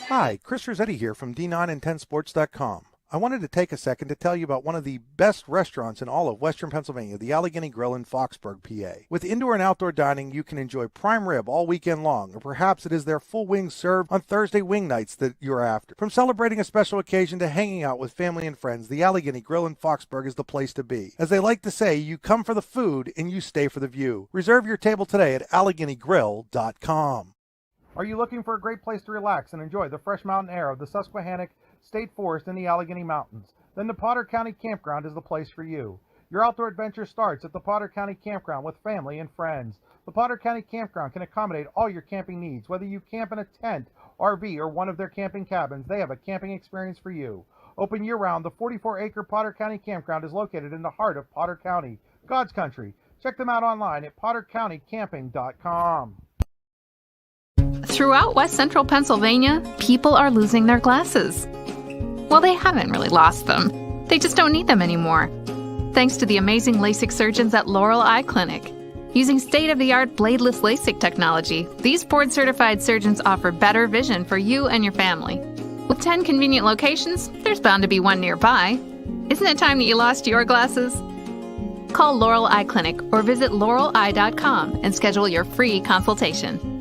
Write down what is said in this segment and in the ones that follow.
Hi, Chris Rossetti here from D9and10sports.com. I wanted to take a second to tell you about one of the best restaurants in all of Western Pennsylvania, the Allegheny Grill in Foxburg, PA. With indoor and outdoor dining, you can enjoy prime rib all weekend long, or perhaps it is their full wings served on Thursday wing nights that you're after. From celebrating a special occasion to hanging out with family and friends, the Allegheny Grill in Foxburg is the place to be. As they like to say, you come for the food and you stay for the view. Reserve your table today at AlleghenyGrill.com. Are you looking for a great place to relax and enjoy the fresh mountain air of the Susquehannock State Forest in the Allegheny Mountains? Then the Potter County Campground is the place for you. Your outdoor adventure starts at the Potter County Campground with family and friends. The Potter County Campground can accommodate all your camping needs. Whether you camp in a tent, RV, or one of their camping cabins, they have a camping experience for you. Open year-round, the 44-acre Potter County Campground is located in the heart of Potter County, God's country. Check them out online at pottercountycamping.com. Throughout West Central Pennsylvania, people are losing their glasses. Well, they haven't really lost them. They just don't need them anymore. Thanks to the amazing LASIK surgeons at Laurel Eye Clinic. Using state-of-the-art bladeless LASIK technology, these board-certified surgeons offer better vision for you and your family. With 10 convenient locations, there's bound to be one nearby. Isn't it time that you lost your glasses? Call Laurel Eye Clinic or visit laureleye.com and schedule your free consultation.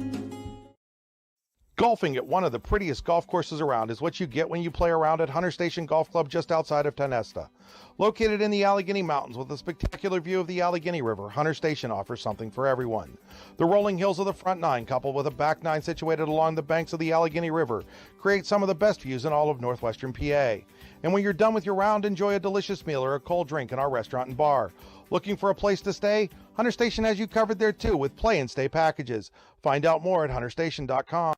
Golfing at one of the prettiest golf courses around is what you get when you play around at Hunter Station Golf Club just outside of Tonesta. Located in the Allegheny Mountains with a spectacular view of the Allegheny River, Hunter Station offers something for everyone. The rolling hills of the front nine, coupled with a back nine situated along the banks of the Allegheny River, create some of the best views in all of northwestern PA. And when you're done with your round, enjoy a delicious meal or a cold drink in our restaurant and bar. Looking for a place to stay? Hunter Station has you covered there too with play and stay packages. Find out more at hunterstation.com.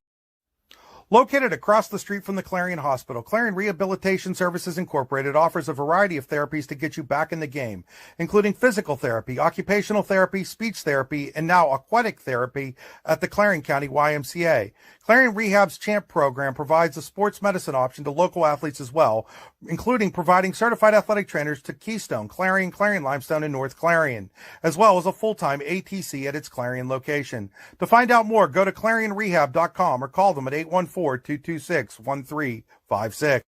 Located across the street from the Clarion Hospital, Clarion Rehabilitation Services Incorporated offers a variety of therapies to get you back in the game, including physical therapy, occupational therapy, speech therapy, and now aquatic therapy at the Clarion County YMCA. Clarion Rehab's CHAMP program provides a sports medicine option to local athletes as well, including providing certified athletic trainers to Keystone, Clarion, Clarion Limestone, and North Clarion, as well as a full-time ATC at its Clarion location. To find out more, go to clarionrehab.com or call them at 814-226-1356.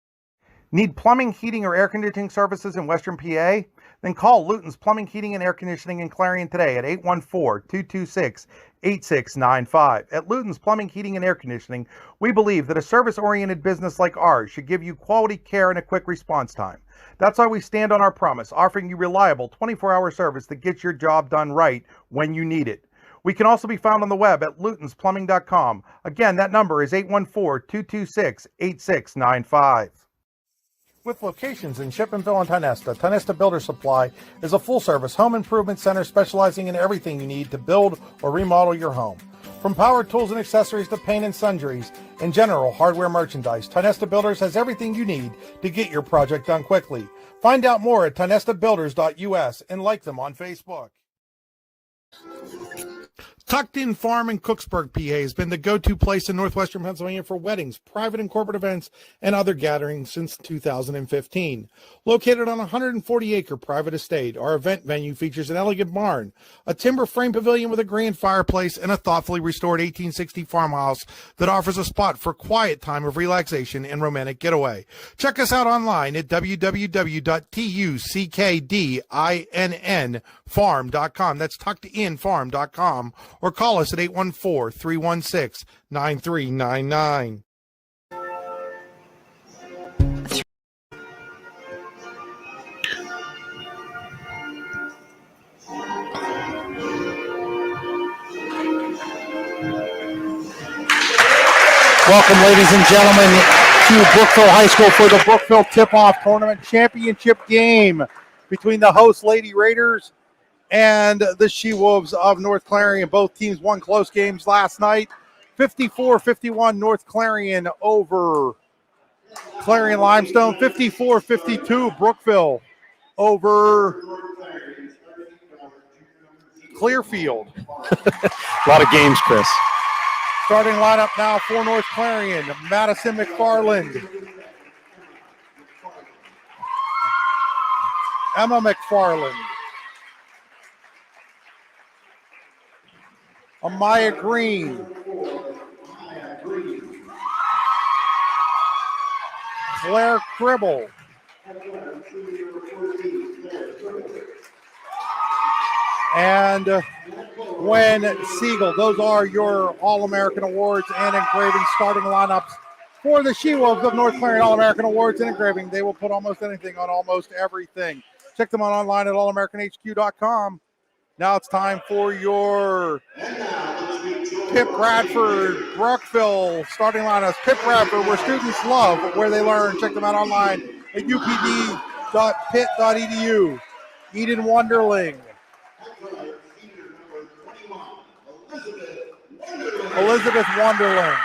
Need plumbing, heating, or air conditioning services in Western PA? Then call Luton's Plumbing, Heating, and Air Conditioning in Clarion today at 814-226-8695. At Luton's Plumbing, Heating, and Air Conditioning, we believe that a service-oriented business like ours should give you quality care and a quick response time. That's why we stand on our promise, offering you reliable 24-hour service that gets your job done right when you need it. We can also be found on the web at lutonsplumbing.com. Again, that number is 814-226-8695. With locations in Shippenville and Tonesta, Tonesta Builder Supply is a full-service home improvement center specializing in everything you need to build or remodel your home. From power tools and accessories to paint and sundries and general hardware merchandise, Tonesta Builders has everything you need to get your project done quickly. Find out more at tonestabuilders.us and like them on Facebook. Tucked In Farm in Cooksburg, PA has been the go-to place in northwestern Pennsylvania for weddings, private and corporate events, and other gatherings since 2015. Located on a 140-acre private estate, our event venue features an elegant barn, a timber frame pavilion with a grand fireplace, and a thoughtfully restored 1860 farmhouse that offers a spot for quiet time of relaxation and romantic getaway. Check us out online at www.tuckdinfarm.com. That's tuckedinfarm.com. Or call us at 814-316-9399. Welcome, ladies and gentlemen, to Brookville High School for the Brookville Tip-Off Tournament Championship game between the host Lady Raiders and the She-Wolves of North Clarion. Both teams won close games last night. 54-51 North Clarion over Clarion Limestone. 54-52 Brookville over Clearfield. A lot of games, Chris. Starting lineup now for North Clarion. Madison McFarland. Emma McFarland. Amaya Green. Claire Cribble. And Gwen Siegel. Those are your All-American Awards and engraving starting lineups for the She-Wolves of North Clarion All-American Awards and engraving. They will put almost anything on almost everything. Check them out online at allamericanhq.com. Now it's time for your Pip Bradford, Brookville starting lineups. Pip Bradford, where students love, where they learn. Check them out online at upd.pitt.edu. Eden Wonderling. Elizabeth Wonderling.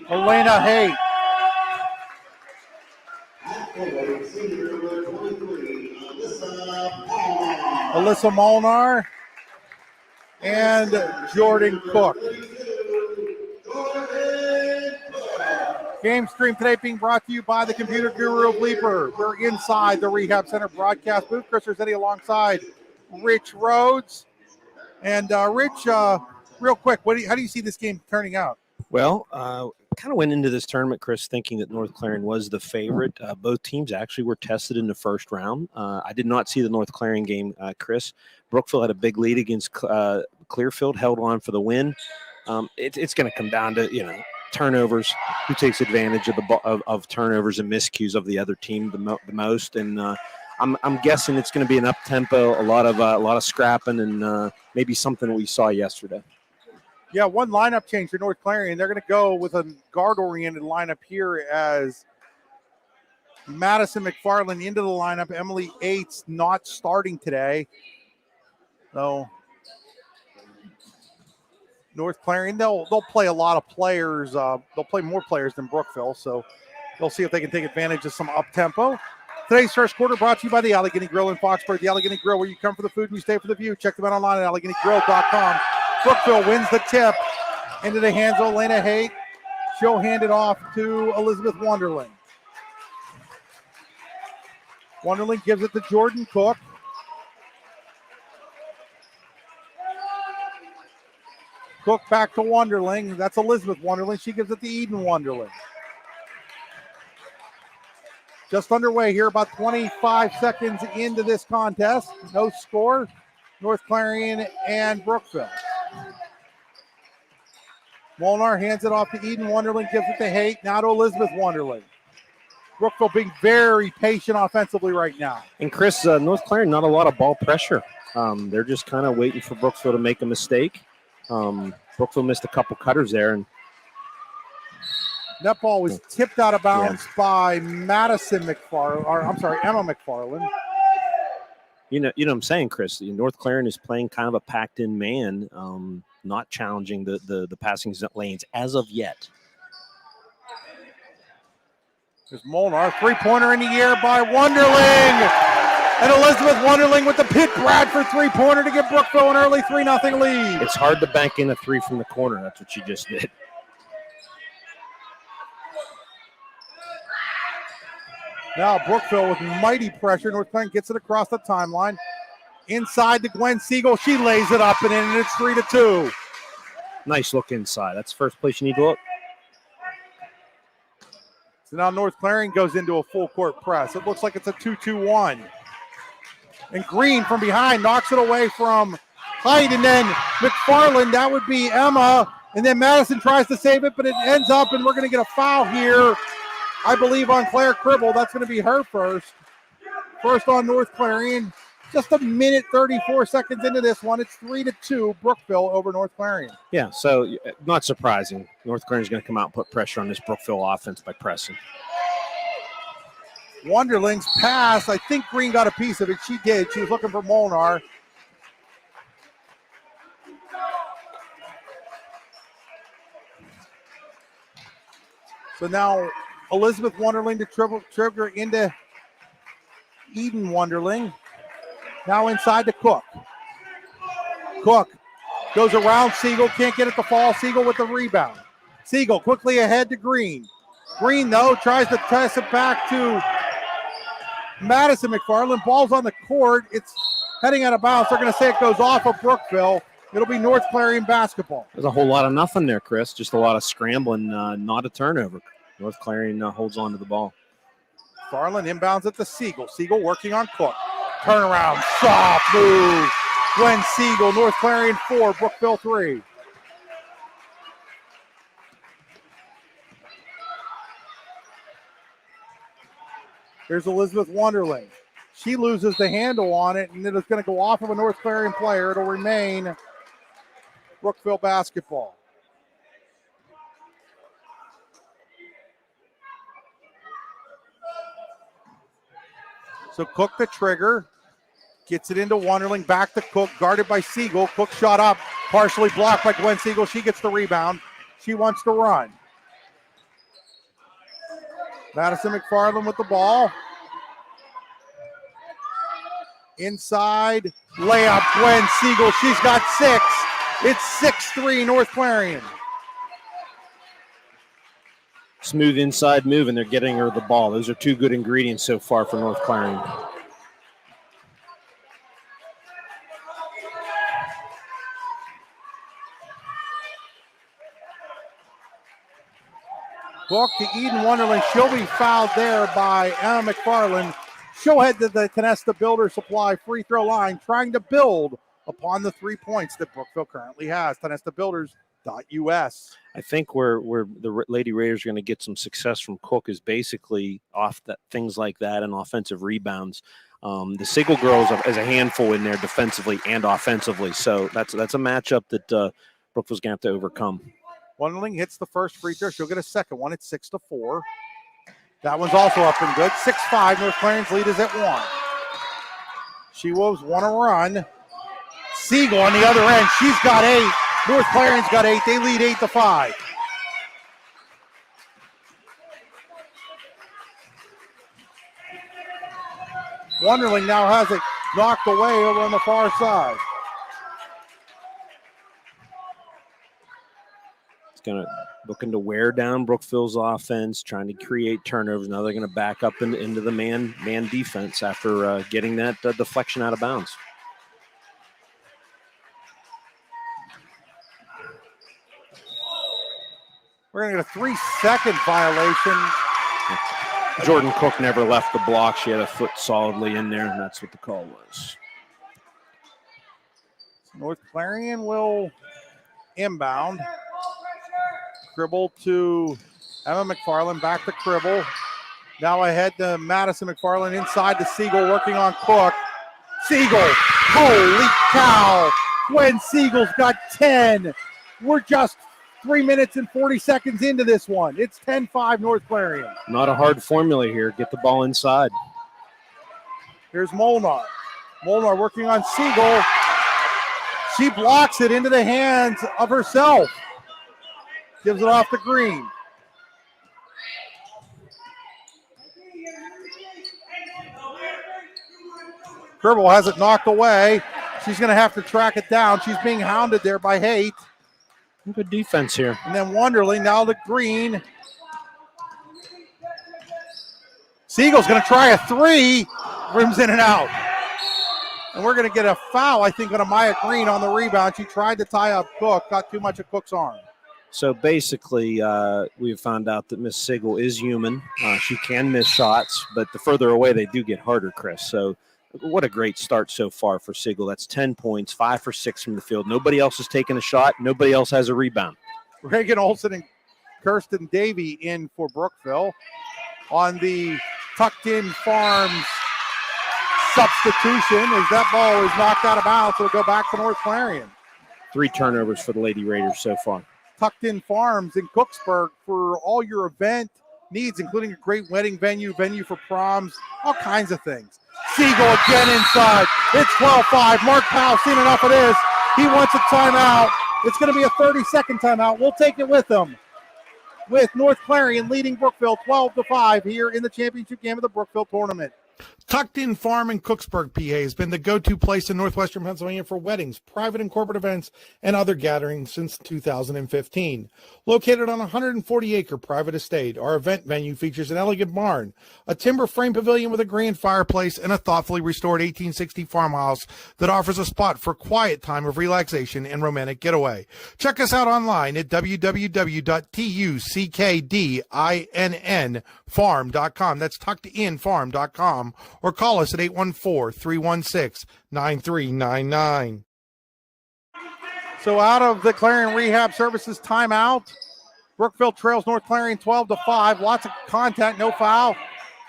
Elena Haight. Alyssa Molnar and Jordan Cook. Game stream today being brought to you by the Computer Guru of Leaper. We're inside the Rehab Center broadcast booth. Chris Rossetti alongside Rich Rhodes. And Rich, real quick, how do you see this game turning out? Well, kind of went into this tournament, Chris, thinking that North Clarion was the favorite. Both teams actually were tested in the first round. I did not see the North Clarion game, Chris. Brookville had a big lead against Clearfield, held on for the win. It's going to come down to, turnovers, who takes advantage of turnovers and miscues of the other team the most. And I'm guessing it's going to be an up-tempo, a lot of scrapping, and maybe something we saw yesterday. Yeah, one lineup change for North Clarion. They're going to go with a guard-oriented lineup here as Madison McFarland into the lineup. Emily Aites not starting today. So North Clarion, they'll play a lot of players. They'll play more players than Brookville, so they'll see if they can take advantage of some up-tempo. Today's first quarter brought to you by the Allegheny Grill in Foxburg. The Allegheny Grill, where you come for the food and you stay for the view. Check them out online at AlleghenyGrill.com. Brookville wins the tip into the hands of Elena Haight. She'll hand it off to Elizabeth Wonderling. Wonderling gives it to Jordan Cook. Cook back to Wonderling. That's Elizabeth Wonderling. She gives it to Eden Wonderling. Just underway here, about 25 seconds into this contest. No score. North Clarion and Brookville. Molnar hands it off to Eden Wonderling, gives it to Haight, now to Elizabeth Wonderling. Brookville being very patient offensively right now. And Chris, North Clarion, not a lot of ball pressure. They're just kind of waiting for Brookville to make a mistake. Brookville missed a couple cutters there. And that ball was tipped out of bounds by Madison McFarland, or I'm sorry, Emma McFarland. You know what I'm saying, Chris? North Clarion is playing kind of a packed-in man, not challenging the passing lanes as of yet. There's Molnar, three-pointer in the air by Wonderling. And Elizabeth Wonderling with the Pitt Bradford three-pointer to give Brookville an early 3-0 lead. It's hard to bank in a three from the corner. That's what she just did. Now Brookville with mighty pressure. North Clarion gets it across the timeline. Inside to Gwen Siegel. She lays it up and in, and it's 3-2. Nice look inside. That's the first place you need to look. So now North Clarion goes into a full court press. It looks like it's a 2-2-1. And Green from behind knocks it away from Haight, and then McFarland, that would be Emma. And then Madison tries to save it, but it ends up, and we're going to get a foul here, I believe, on Claire Cribble. That's going to be her first. First on North Clarion. Just a minute, 34 seconds into this one. It's 3-2, Brookville over North Clarion. Yeah, so not surprising. North Clarion is going to come out and put pressure on this Brookville offense by pressing. Wonderling's pass. I think Green got a piece of it. She did. She was looking for Molnar. So now Elizabeth Wonderling to trigger into Eden Wonderling. Now inside to Cook. Cook goes around Siegel. Can't get it to fall. Siegel with the rebound. Siegel quickly ahead to Green. Green, though, tries to test it back to Madison McFarland. Ball's on the court. It's heading out of bounds. They're going to say it goes off of Brookville. It'll be North Clarion basketball. There's a whole lot of nothing there, Chris. Just a lot of scrambling, not a turnover. North Clarion holds on to the ball. Farland inbounds at the Siegel. Siegel working on Cook. Turnaround, soft move. Gwen Siegel, North Clarion 4, Brookville 3. Here's Elizabeth Wonderling. She loses the handle on it, and it is going to go off of a North Clarion player. It'll remain Brookville basketball. So Cook the trigger. Gets it into Wonderling. Back to Cook. Guarded by Siegel. Cook shot up. Partially blocked by Gwen Siegel. She gets the rebound. She wants to run. Madison McFarland with the ball. Inside. Layup. Gwen Siegel. She's got 6. It's 6-3 North Clarion. Smooth inside move, and they're getting her the ball. Those are 2 good ingredients so far for North Clarion. Book to Eden Wonderland. She'll be fouled there by Emma McFarland. She'll head to the Canesta Builder Supply free throw line, trying to build upon the 3 points that Brookville currently has. CanestaBuilders.us. I think where the Lady Raiders are going to get some success from Cook is basically off that things like that and offensive rebounds. The Siegel girls is a handful in there defensively and offensively, so that's a matchup that Brookville's going to have to overcome. Wonderling hits the first free throw. She'll get a second one. It's 6-4. That one's also up and good. 6-5. North Clarion's lead is at 1. She-Wolves want to run. Siegel on the other end. She's got 8. North Clarion's got 8. They lead 8-5. Wonderling now has it knocked away over on the far side. Looking to wear down Brookville's offense, trying to create turnovers. Now they're going to back up into the man defense after getting that deflection out of bounds. We're going to get a 3-second violation. Jordan Cook never left the block. She had a foot solidly in there, and that's what the call was. North Clarion will inbound. Cribble to Emma McFarland, back to Cribble. Now ahead to Madison McFarland, inside to Siegel, working on Cook. Siegel, holy cow. Gwen Siegel's got 10. We're just 3 minutes and 40 seconds into this one. It's 10-5 North Clarion. Not a hard formula here. Get the ball inside. Here's Molnar. Molnar working on Siegel. She blocks it into the hands of herself. Gives it off to Green. Kerbal has it knocked away. She's going to have to track it down. She's being hounded there by Haight. Good defense here. And then Wonderling now to Green. Siegel's going to try a 3. Rims in and out. And we're going to get a foul, I think, on Amaya Green on the rebound. She tried to tie up Cook, got too much of Cook's arm. So basically, we've found out that Miss Siegel is human. She can miss shots, but the further away they do get harder, Chris. So what a great start so far for Siegel. That's 10 points, 5 for 6 from the field. Nobody else has taken a shot. Nobody else has a rebound. Reagan Olson and Kirsten Davey in for Brookville. On the tucked-in Farms substitution, as that ball is knocked out of bounds, it'll go back to North Clarion. 3 turnovers for the Lady Raiders so far. Tucked-in Farms in Cooksburg for all your event needs, including a great wedding venue for proms, all kinds of things. Siegel again inside. It's 12-5. Mark Powell seen enough of this. He wants a timeout. It's going to be a 30-second timeout. We'll take it with him. With North Clarion leading Brookville 12-5 here in the championship game of the Brookville tournament. Tucked In Farm in Cooksburg, PA has been the go-to place in northwestern Pennsylvania for weddings, private and corporate events, and other gatherings since 2015. Located on a 140-acre private estate, our event venue features an elegant barn, a timber frame pavilion with a grand fireplace, and a thoughtfully restored 1860 farmhouse that offers a spot for quiet time of relaxation and romantic getaway. Check us out online at www.tuckedinfarm.com. That's tuckedinfarm.com. Or call us at 814-316-9399. So out of the Clarion Rehab Services timeout, Brookville trails North Clarion 12-5. Lots of contact, no foul.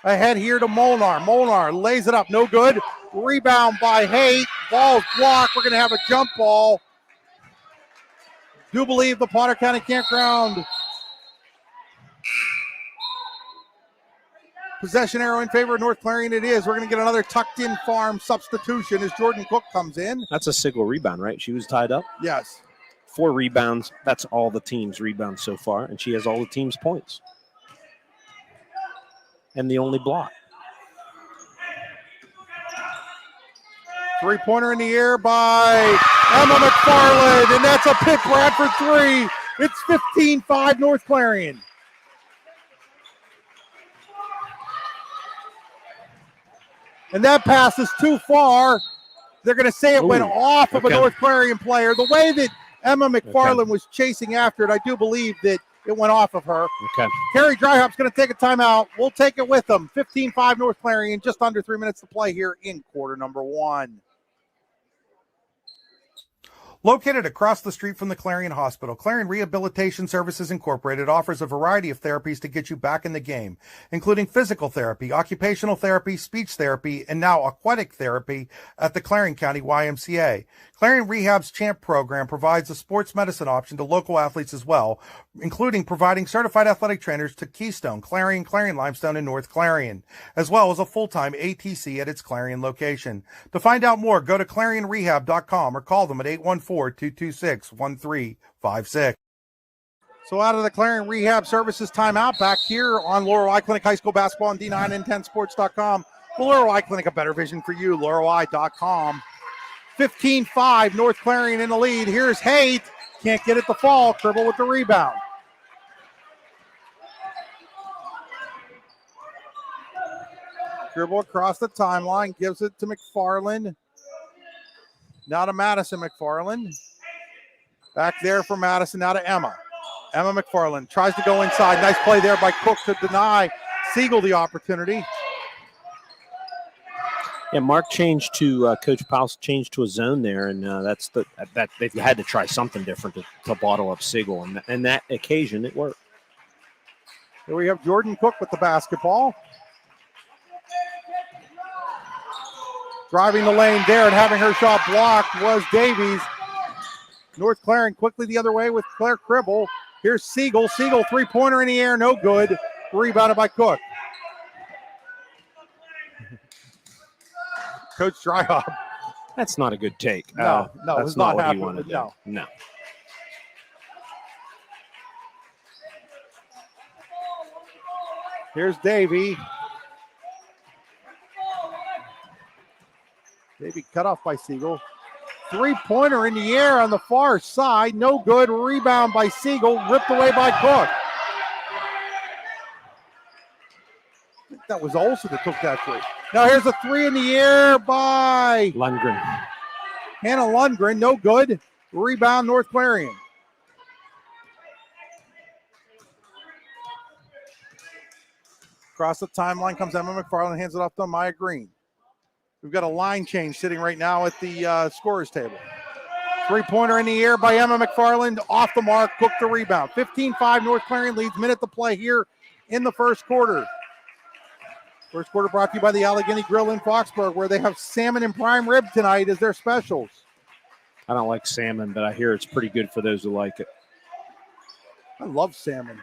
Ahead here to Molnar. Molnar lays it up, no good. Rebound by Haight. Ball's blocked. We're going to have a jump ball. Do believe the Potter County Campground possession arrow in favor of North Clarion. It is. We're going to get another tucked in farm substitution as Jordan Cook comes in. That's a Siegel rebound, right? She was tied up. Yes. 4 rebounds. That's all the team's rebounds so far, and she has all the team's points. And the only block. Three-pointer in the air by Emma McFarland, and that's a pick Bradford 3. It's 15-5 North Clarion. And that pass is too far. They're going to say it went off of a North Clarion player. The way that Emma McFarland was chasing after it, I do believe that it went off of her. Okay. Kerry Dryhop's going to take a timeout. We'll take it with them. 15-5 North Clarion, just under 3 minutes to play here in quarter number 1. Located across the street from the Clarion Hospital, Clarion Rehabilitation Services Incorporated offers a variety of therapies to get you back in the game, including physical therapy, occupational therapy, speech therapy, and now aquatic therapy at the Clarion County YMCA. Clarion Rehab's CHAMP program provides a sports medicine option to local athletes as well, including providing certified athletic trainers to Keystone, Clarion, Clarion Limestone, and North Clarion, as well as a full-time ATC at its Clarion location. To find out more, go to clarionrehab.com or call them at 814-226-1356. So out of the Clarion Rehab Services timeout, back here on Laurel Eye Clinic High School Basketball and D9N10sports.com. The Laurel Eye Clinic, a better vision for you, laureleye.com. 15-5, North Clarion in the lead. Here's Haight. Can't get it to fall. Cribble with the rebound. Dribble across the timeline. Gives it to McFarland. Now to Madison McFarland. Back there for Madison. Now to Emma. Emma McFarland tries to go inside. Nice play there by Cook to deny Siegel the opportunity. Yeah, Mark changed to Coach Powell changed to a zone there, and that they've had to try something different to bottle up Siegel, and that occasion it worked. Here we have Jordan Cook with the basketball. Driving the lane there and having her shot blocked was Davies. North Clarion quickly the other way with Claire Cribble. Here's Siegel. Siegel, three-pointer in the air, no good. Rebounded by Cook. Coach Dryhop. That's not a good take. No, that's not what he wanted to do. No. Here's Davey. Davey cut off by Siegel. Three-pointer in the air on the far side. No good. Rebound by Siegel. Ripped away by Cook. I think that was Olsen that took that three. Now here's a three in the air by Lundgren. Hannah Lundgren. No good. Rebound North Clarion. Across the timeline comes Emma McFarland. Hands it off to Maya Green. We've got a line change sitting right now at the scorer's table. Three-pointer in the air by Emma McFarland. Off the mark. Cook the rebound. 15-5 North Clarion leads. Minute to play here in the first quarter. First quarter brought to you by the Allegheny Grill in Foxburg, where they have salmon and prime rib tonight as their specials. I don't like salmon, but I hear it's pretty good for those who like it. I love salmon.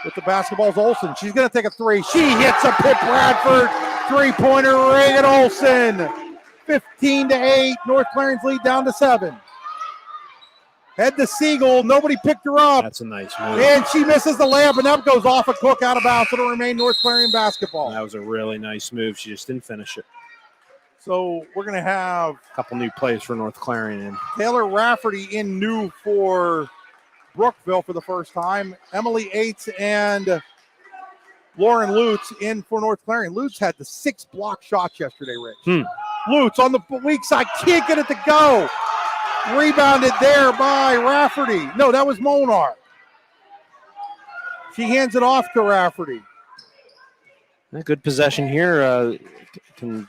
With the basketball's Olsen. She's going to take a three. She hits a Pitt Bradford three-pointer. Reagan Olsen. 15-8. North Clarion's lead down to 7. Head to Siegel. Nobody picked her up. That's a nice move. And she misses the layup, and that goes off a Cook out of bounds. It'll remain North Clarion basketball. That was a really nice move. She just didn't finish it. So we're going to have a couple new plays for North Clarion. Taylor Rafferty in new for Brookville for the first time. Emily Aites and Lauren Lutz in for North Clarion. Lutz had the 6 block shots yesterday, Rich. Lutz on the weak side, can't get it to go. Rebounded there by Rafferty. No, that was Molnar. She hands it off to Rafferty. A good possession here. Can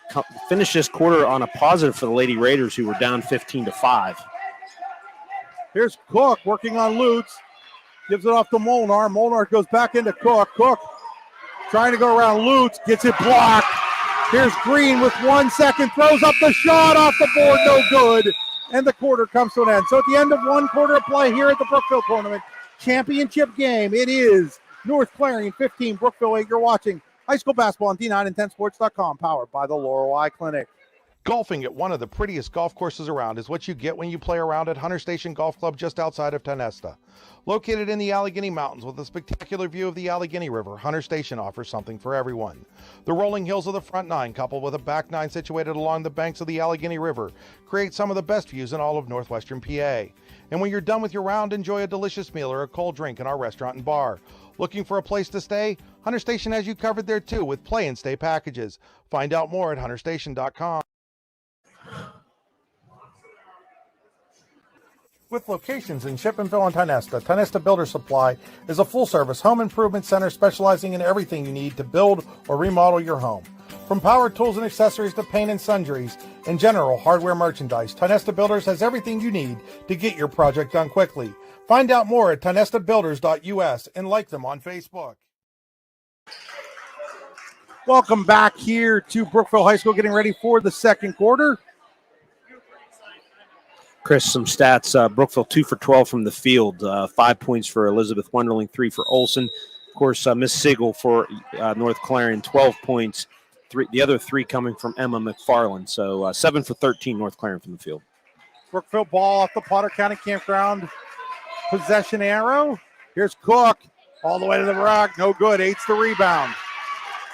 finish this quarter on a positive for the Lady Raiders, who were down 15-5. Here's Cook working on Lutz. Gives it off to Molnar. Molnar goes back into Cook. Cook trying to go around Lutz. Gets it blocked. Here's Green with 1 second. Throws up the shot off the board. No good. And the quarter comes to an end. So at the end of 1 quarter of play here at the Brookville Tournament Championship game, it is North Clarion 15, Brookville 8. You're watching high school basketball on D9and10sports.com, powered by the Laurel Eye Clinic. Golfing at one of the prettiest golf courses around is what you get when you play around at Hunter Station Golf Club just outside of Tonesta. Located in the Allegheny Mountains with a spectacular view of the Allegheny River, Hunter Station offers something for everyone. The rolling hills of the front 9, coupled with a back 9 situated along the banks of the Allegheny River, create some of the best views in all of northwestern PA. And when you're done with your round, enjoy a delicious meal or a cold drink in our restaurant and bar. Looking for a place to stay? Hunter Station has you covered there too with play and stay packages. Find out more at hunterstation.com. With locations in Shippenville and Tonesta, Tonesta Builder Supply is a full-service home improvement center specializing in everything you need to build or remodel your home. From power tools and accessories to paint and sundries and general hardware merchandise, Tonesta Builders has everything you need to get your project done quickly. Find out more at tonestabuilders.us and like them on Facebook. Welcome back here to Brookville High School, getting ready for the second quarter. Chris, some stats. Brookville 2 for 12 from the field. 5 points for Elizabeth Wonderling, 3 for Olson. Of course, Miss Siegel for North Clarion, 12 points. The other 3 coming from Emma McFarland. So 7 for 13 North Clarion from the field. Brookville ball off the Potter County Campground possession arrow. Here's Cook all the way to the rock. No good. Aites the rebound.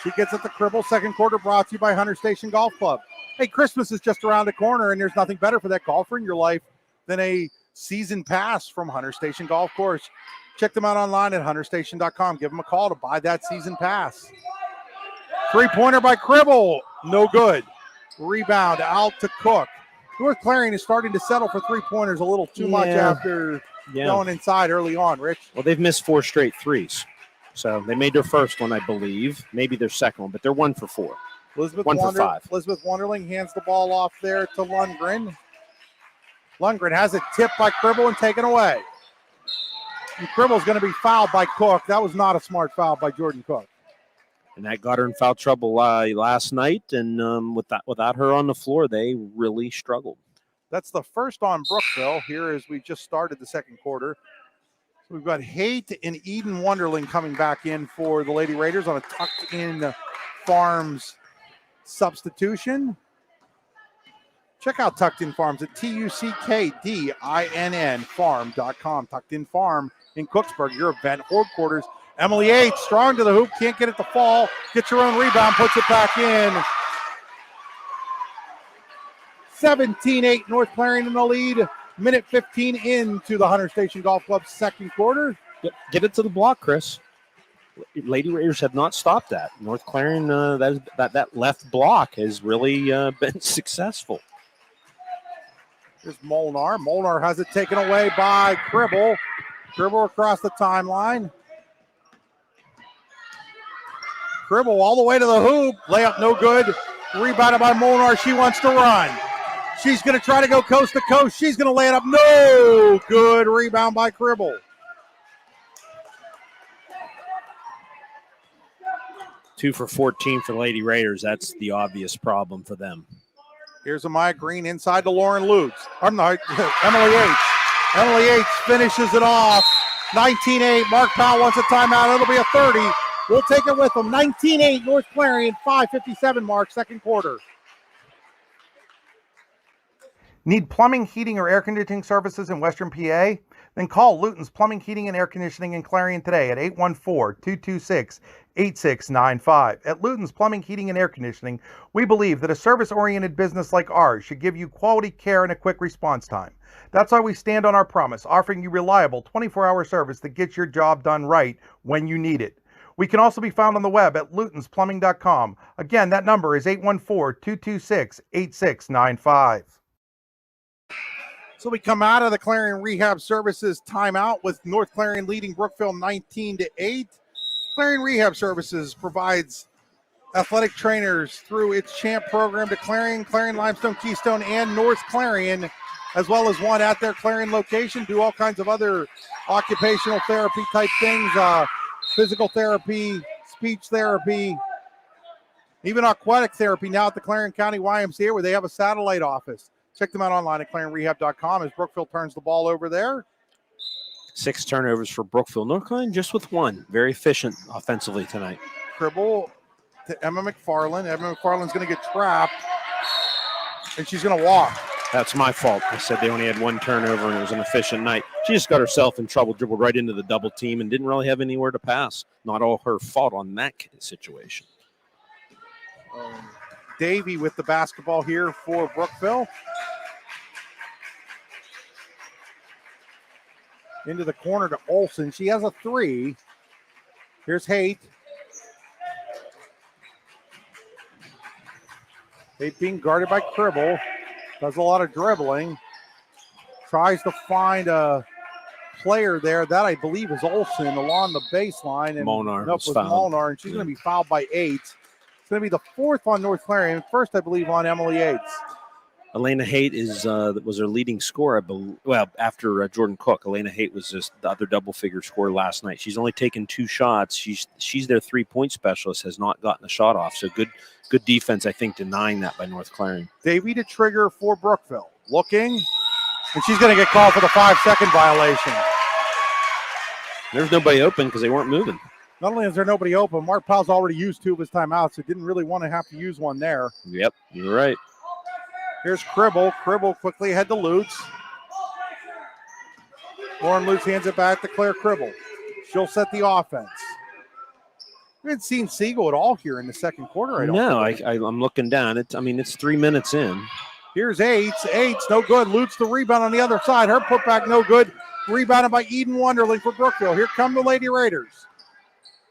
She gets it to Cribble. Second quarter brought to you by Hunter Station Golf Club. Hey, Christmas is just around the corner, and there's nothing better for that golfer in your life than a season pass from Hunter Station Golf Course. Check them out online at hunterstation.com. Give them a call to buy that season pass. Three-pointer by Cribble. No good. Rebound out to Cook. North Clarion is starting to settle for three-pointers a little too much after going inside early on, Rich. Well, they've missed 4 straight threes. So they made their first one, I believe. Maybe their second one, but they're 1 for 4. Elizabeth 1 for 5. Elizabeth Wonderling hands the ball off there to Lundgren. Lundgren has it tipped by Cribble and taken away. And Cribble's going to be fouled by Cook. That was not a smart foul by Jordan Cook. And that got her in foul trouble last night. And without her on the floor, they really struggled. That's the first on Brookville here as we just started the second quarter. So we've got Haight and Eden Wonderling coming back in for the Lady Raiders on a tucked-in Farms substitution. Check out Tucked In Farms at TUCKDINN farm.com. Tucked In Farm in Cooksburg, your event headquarters. Emily Aites, strong to the hoop, can't get it to fall. Gets her own rebound, puts it back in. 17-8, North Clarion in the lead. Minute 15 into the Hunter Station Golf Club second quarter. Get it to the block, Chris. Lady Raiders have not stopped that. North Clarion, that left block has really been successful. Here's Molnar. Molnar has it taken away by Cribble. Cribble across the timeline. Cribble all the way to the hoop. Layup no good. Rebounded by Molnar. She wants to run. She's going to try to go coast to coast. She's going to lay it up. No good. Rebound by Cribble. 2 for 14 for the Lady Raiders. That's the obvious problem for them. Here's Amaya Green inside to Lauren Lutz. Emily Aites. Emily Aites finishes it off. 19-8. Mark Powell wants a timeout. It'll be a 30. We'll take it with them. 19-8 North Clarion. 5:57 mark, second quarter. Need plumbing, heating, or air conditioning services in Western PA? Then call Luton's Plumbing, Heating, and Air Conditioning in Clarion today at 814-226-8695. At Luton's Plumbing, Heating, and Air Conditioning, we believe that a service-oriented business like ours should give you quality care and a quick response time. That's why we stand on our promise, offering you reliable 24-hour service that gets your job done right when you need it. We can also be found on the web at lutonsplumbing.com. Again, that number is 814-226-8695. So we come out of the Clarion Rehab Services timeout with North Clarion leading Brookville 19-8. Clarion Rehab Services provides athletic trainers through its CHAMP program to Clarion, Clarion Limestone, Keystone, and North Clarion, as well as one at their Clarion location. Do all kinds of other occupational therapy type things, physical therapy, speech therapy, even aquatic therapy now at the Clarion County YMCA, where they have a satellite office. Check them out online at clarionrehab.com as Brookville turns the ball over there. 6 turnovers for Brookville. North Clarion just with 1. Very efficient offensively tonight. Cribble to Emma McFarland. Emma McFarland's going to get trapped, and she's going to walk. That's my fault. I said they only had 1 turnover, and it was an efficient night. She just got herself in trouble, dribbled right into the double team, and didn't really have anywhere to pass. Not all her fault on that situation. Davey with the basketball here for Brookville. Into the corner to Olsen. She has a 3. Here's Haight. Haight being guarded by Cribble. Does a lot of dribbling. Tries to find a player there. That, I believe, is Olsen along the baseline. And Molnar was Molnar, and she's going to be fouled by 8. It's going to be the 4th on North Clarion. First, I believe, on Emily Yates. Elena Haight was her leading scorer, I believe. Well, after Jordan Cook, Elena Haight was just the other double-figure scorer last night. She's only taken 2 shots. She's their 3-point specialist, has not gotten a shot off. So good defense, I think, denying that by North Clarion. Davey to trigger for Brookville. Looking, and she's going to get called for the 5-second violation. There's nobody open because they weren't moving. Not only is there nobody open, Mark Powell's already used 2 of his timeouts, so didn't really want to have to use one there. Yep, you're right. Here's Cribble. Cribble quickly ahead to Lutz. Lauren Lutz hands it back to Claire Cribble. She'll set the offense. We haven't seen Siegel at all here in the second quarter. I'm looking down. It's 3 minutes in. Here's Aids. Aids, no good. Lutz the rebound on the other side. Her putback, no good. Rebounded by Eden Wonderling for Brookville. Here come the Lady Raiders.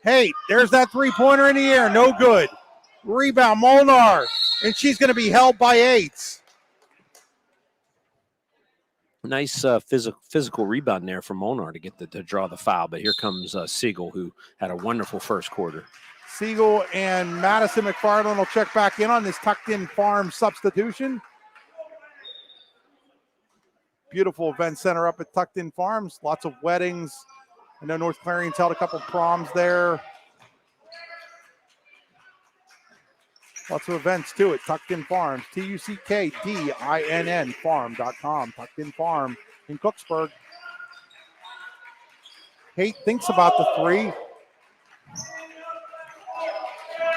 Hey, there's that 3-pointer in the air. No good. Rebound, Molnar. And she's going to be held by Aids. Nice physical rebound there from Molnar to draw the foul. But here comes Siegel, who had a wonderful first quarter. Siegel and Madison McFarland will check back in on this tucked-in farm substitution. Beautiful event center up at Tucked In Farms. Lots of weddings. I know North Clarion's held a couple proms there. Lots of events too at Tucked In Farms. TUCKDINN farm.com. Tucked In Farm in Cooksburg. Haight thinks about the 3.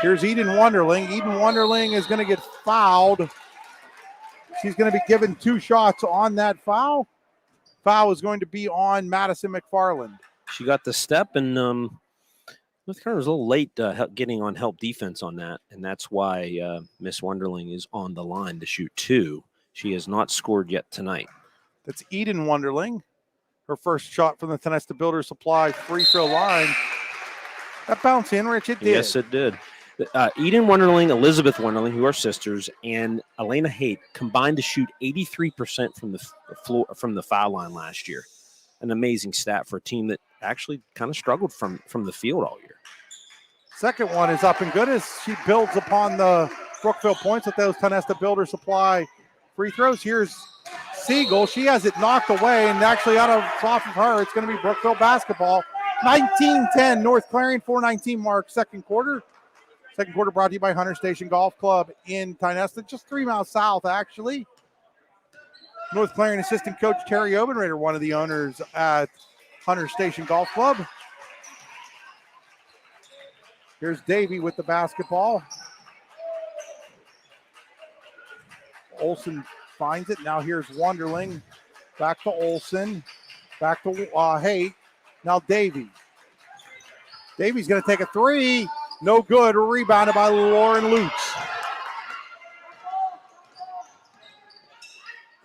Here's Eden Wonderling. Eden Wonderling is going to get fouled. She's going to be given 2 shots on that foul. Foul is going to be on Madison McFarland. She got the step, and North Carolina was a little late getting on help defense on that, and that's why Miss Wonderling is on the line to shoot 2. She has not scored yet tonight. That's Eden Wonderling. Her first shot from the Tenesta Builder Supply free throw line. That bounced in, Rich. It did. Yes, it did. Eden Wonderling, Elizabeth Wonderling, who are sisters, and Elena Haight combined to shoot 83% from the floor from the foul line last year. An amazing stat for a team that actually kind of struggled from the field all year. Second one is up and good as she builds upon the Brookville points with those Tenesta Builder Supply free throws. Here's Siegel. She has it knocked away, and actually off of her, it's going to be Brookville basketball. 19-10, North Clarion, 4:19 mark, second quarter. Second quarter brought to you by Hunter Station Golf Club in Tenesta, just 3 miles south, actually. North Clarion assistant coach Terry Obenrader, one of the owners at Hunter Station Golf Club. Here's Davey with the basketball. Olsen finds it. Now here's Wonderling. Back to Olsen. Back to Haight. Now Davy. Davy's going to take a three. No good. Rebounded by Lauren Lutz.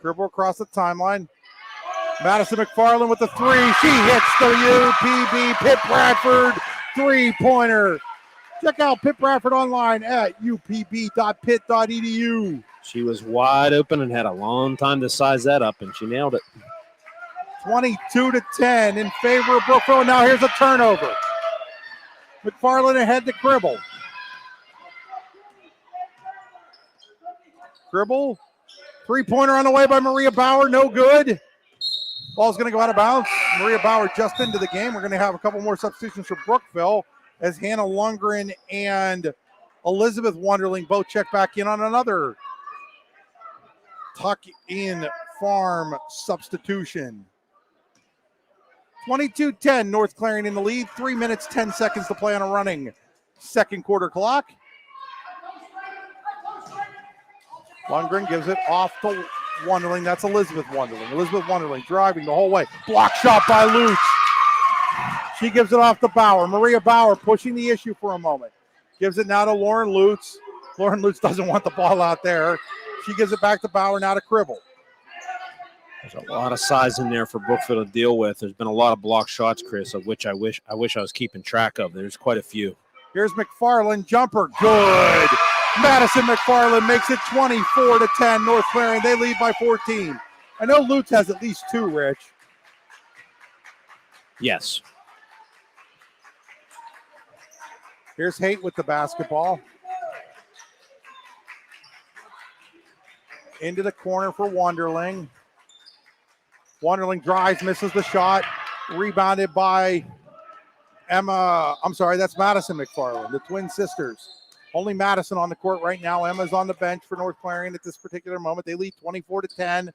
Dribble across the timeline. Madison McFarland with the three. She hits the UPB Pitt Bradford three-pointer. Check out Pitt Bradford online at upb.pitt.edu. She was wide open and had a long time to size that up, and she nailed it. 22-10 in favor of Brookville. Now here's a turnover. McFarland ahead to Gribble. Gribble. Three-pointer on the way by Maria Bauer. No good. Ball's going to go out of bounds. Maria Bauer just into the game. We're going to have a couple more substitutions for Brookville as Hannah Lundgren and Elizabeth Wonderling both check back in on another tuck-in farm substitution. 22-10, North Clarion in the lead. 3 minutes, 10 seconds to play on a running second quarter clock. Lundgren gives it off to Wonderling. That's Elizabeth Wonderling. Elizabeth Wonderling driving the whole way. Block shot by Lutz. She gives it off to Bauer. Maria Bauer pushing the issue for a moment. Gives it now to Lauren Lutz. Lauren Lutz doesn't want the ball out there. She gives it back to Bauer, now to Cribble. There's a lot of size in there for Brookville to deal with. There's been a lot of block shots, Chris, of which I wish I was keeping track of. There's quite a few. Here's McFarland, jumper, good. Madison McFarland makes it 24-10. North Clarion, they lead by 14. I know Lutz has at least two, Rich. Yes. Here's Haight with the basketball. Into the corner for Wonderling. Wonderling drives, misses the shot. Rebounded by Emma. I'm sorry, that's Madison McFarland, the twin sisters. Only Madison on the court right now. Emma's on the bench for North Clarion at this particular moment. They lead 24-10.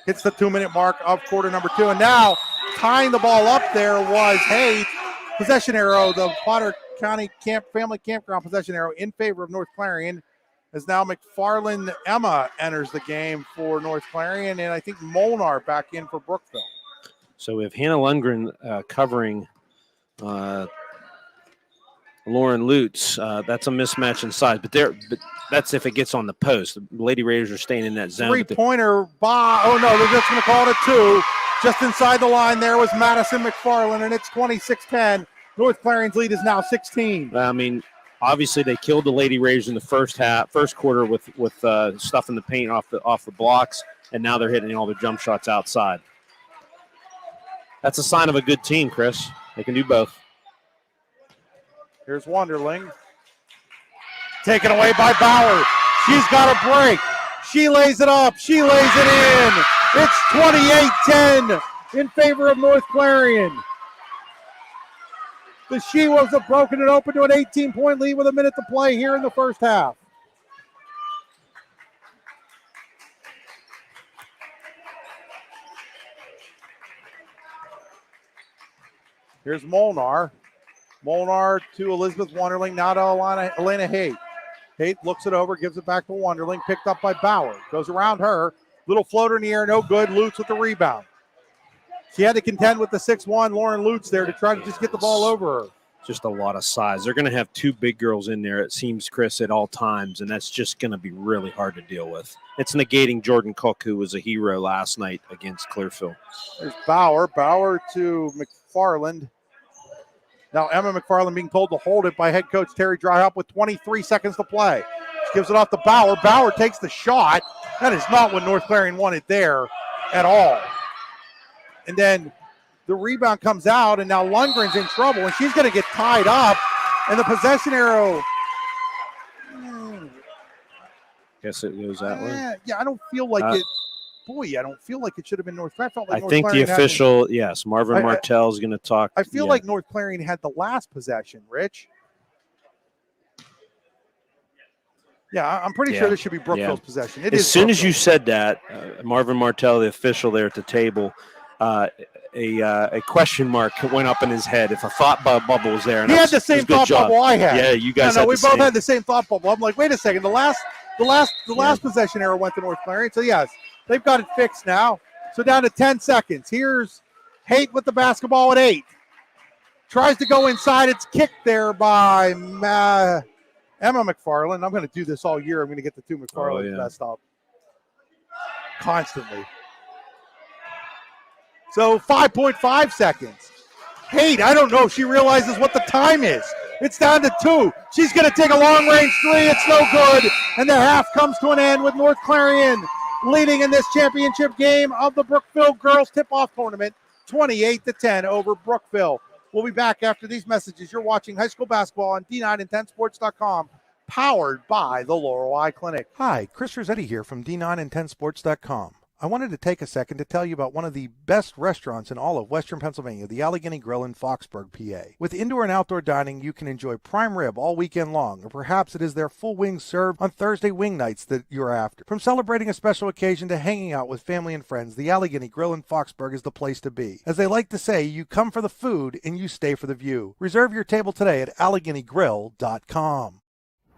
Hits the 2-minute mark of quarter number 2. And now tying the ball up there was Haight. Possession arrow, the Potter County Family Campground possession arrow in favor of North Clarion. As now McFarland Emma enters the game for North Clarion, and I think Molnar back in for Brookville. So we have Hannah Lundgren covering Lauren Lutz. That's a mismatch in size, but that's if it gets on the post. The Lady Raiders are staying in that zone. Three-pointer by, oh no, they're just going to call it a 2. Just inside the line there was Madison McFarland, and it's 26-10. North Clarion's lead is now 16. I mean, obviously they killed the Lady Raiders in the first quarter with stuff in the paint off the blocks, and now they're hitting all their jump shots outside. That's a sign of a good team, Chris. They can do both. Here's Wonderling. Taken away by Bauer. She's got a break. She lays it up. She lays it in. It's 28-10 in favor of North Clarion. The She-Wolves have broken it open to an 18-point lead with a minute to play here in the first half. Here's Molnar. Molnar to Elizabeth Wonderling, now to Elena Haight. Haight looks it over, gives it back to Wonderling, picked up by Bauer. Goes around her. Little floater in the air, no good. Lutz with the rebound. She had to contend with the 6'1" Lauren Lutz there to try to just get the ball over her. Just a lot of size. They're going to have two big girls in there, it seems, Chris, at all times, and that's just going to be really hard to deal with. It's negating Jordan Cook, who was a hero last night against Clearfield. There's Bauer. Bauer to McFarland. Now Emma McFarland being told to hold it by head coach Terry Dryhopp with 23 seconds to play. She gives it off to Bauer. Bauer takes the shot. That is not what North Clarion wanted there at all. And then the rebound comes out, and now Lundgren's in trouble, and she's going to get tied up. And the possession arrow. Guess it goes that way. Yeah, I don't feel like it. Boy, I don't feel like it should have been North Clarion. I think the official, yes, Marvin Martell is going to talk. I feel like North Clarion had the last possession, Rich. Yeah, I'm pretty sure this should be Brookville's possession. As soon as you said that, Marvin Martell, the official there at the table, a question mark went up in his head. If a thought bubble was there. He had the same thought bubble I had. Yeah, you guys we both had the same thought bubble. I'm like, wait a second. The last The last possession error went to North Clarion. So yes, they've got it fixed now. So down to 10 seconds. Here's Haight with the basketball at 8. Tries to go inside. It's kicked there by Emma McFarland. I'm going to do this all year. I'm going to get the two McFarlands messed up constantly. So 5.5 seconds. Haight, I don't know if she realizes what the time is. It's down to 2. She's going to take a long-range 3. It's no good. And the half comes to an end with North Clarion leading in this championship game of the Brookville Girls Tip-Off Tournament, 28-10 over Brookville. We'll be back after these messages. You're watching high school basketball on D9and10sports.com, powered by the Laurel Eye Clinic. Hi, Chris Rossetti here from D9and10sports.com. I wanted to take a second to tell you about one of the best restaurants in all of Western Pennsylvania, the Allegheny Grill in Foxburg, PA. With indoor and outdoor dining, you can enjoy prime rib all weekend long, or perhaps it is their full wings served on Thursday wing nights that you're after. From celebrating a special occasion to hanging out with family and friends, the Allegheny Grill in Foxburg is the place to be. As they like to say, you come for the food and you stay for the view. Reserve your table today at AlleghenyGrill.com.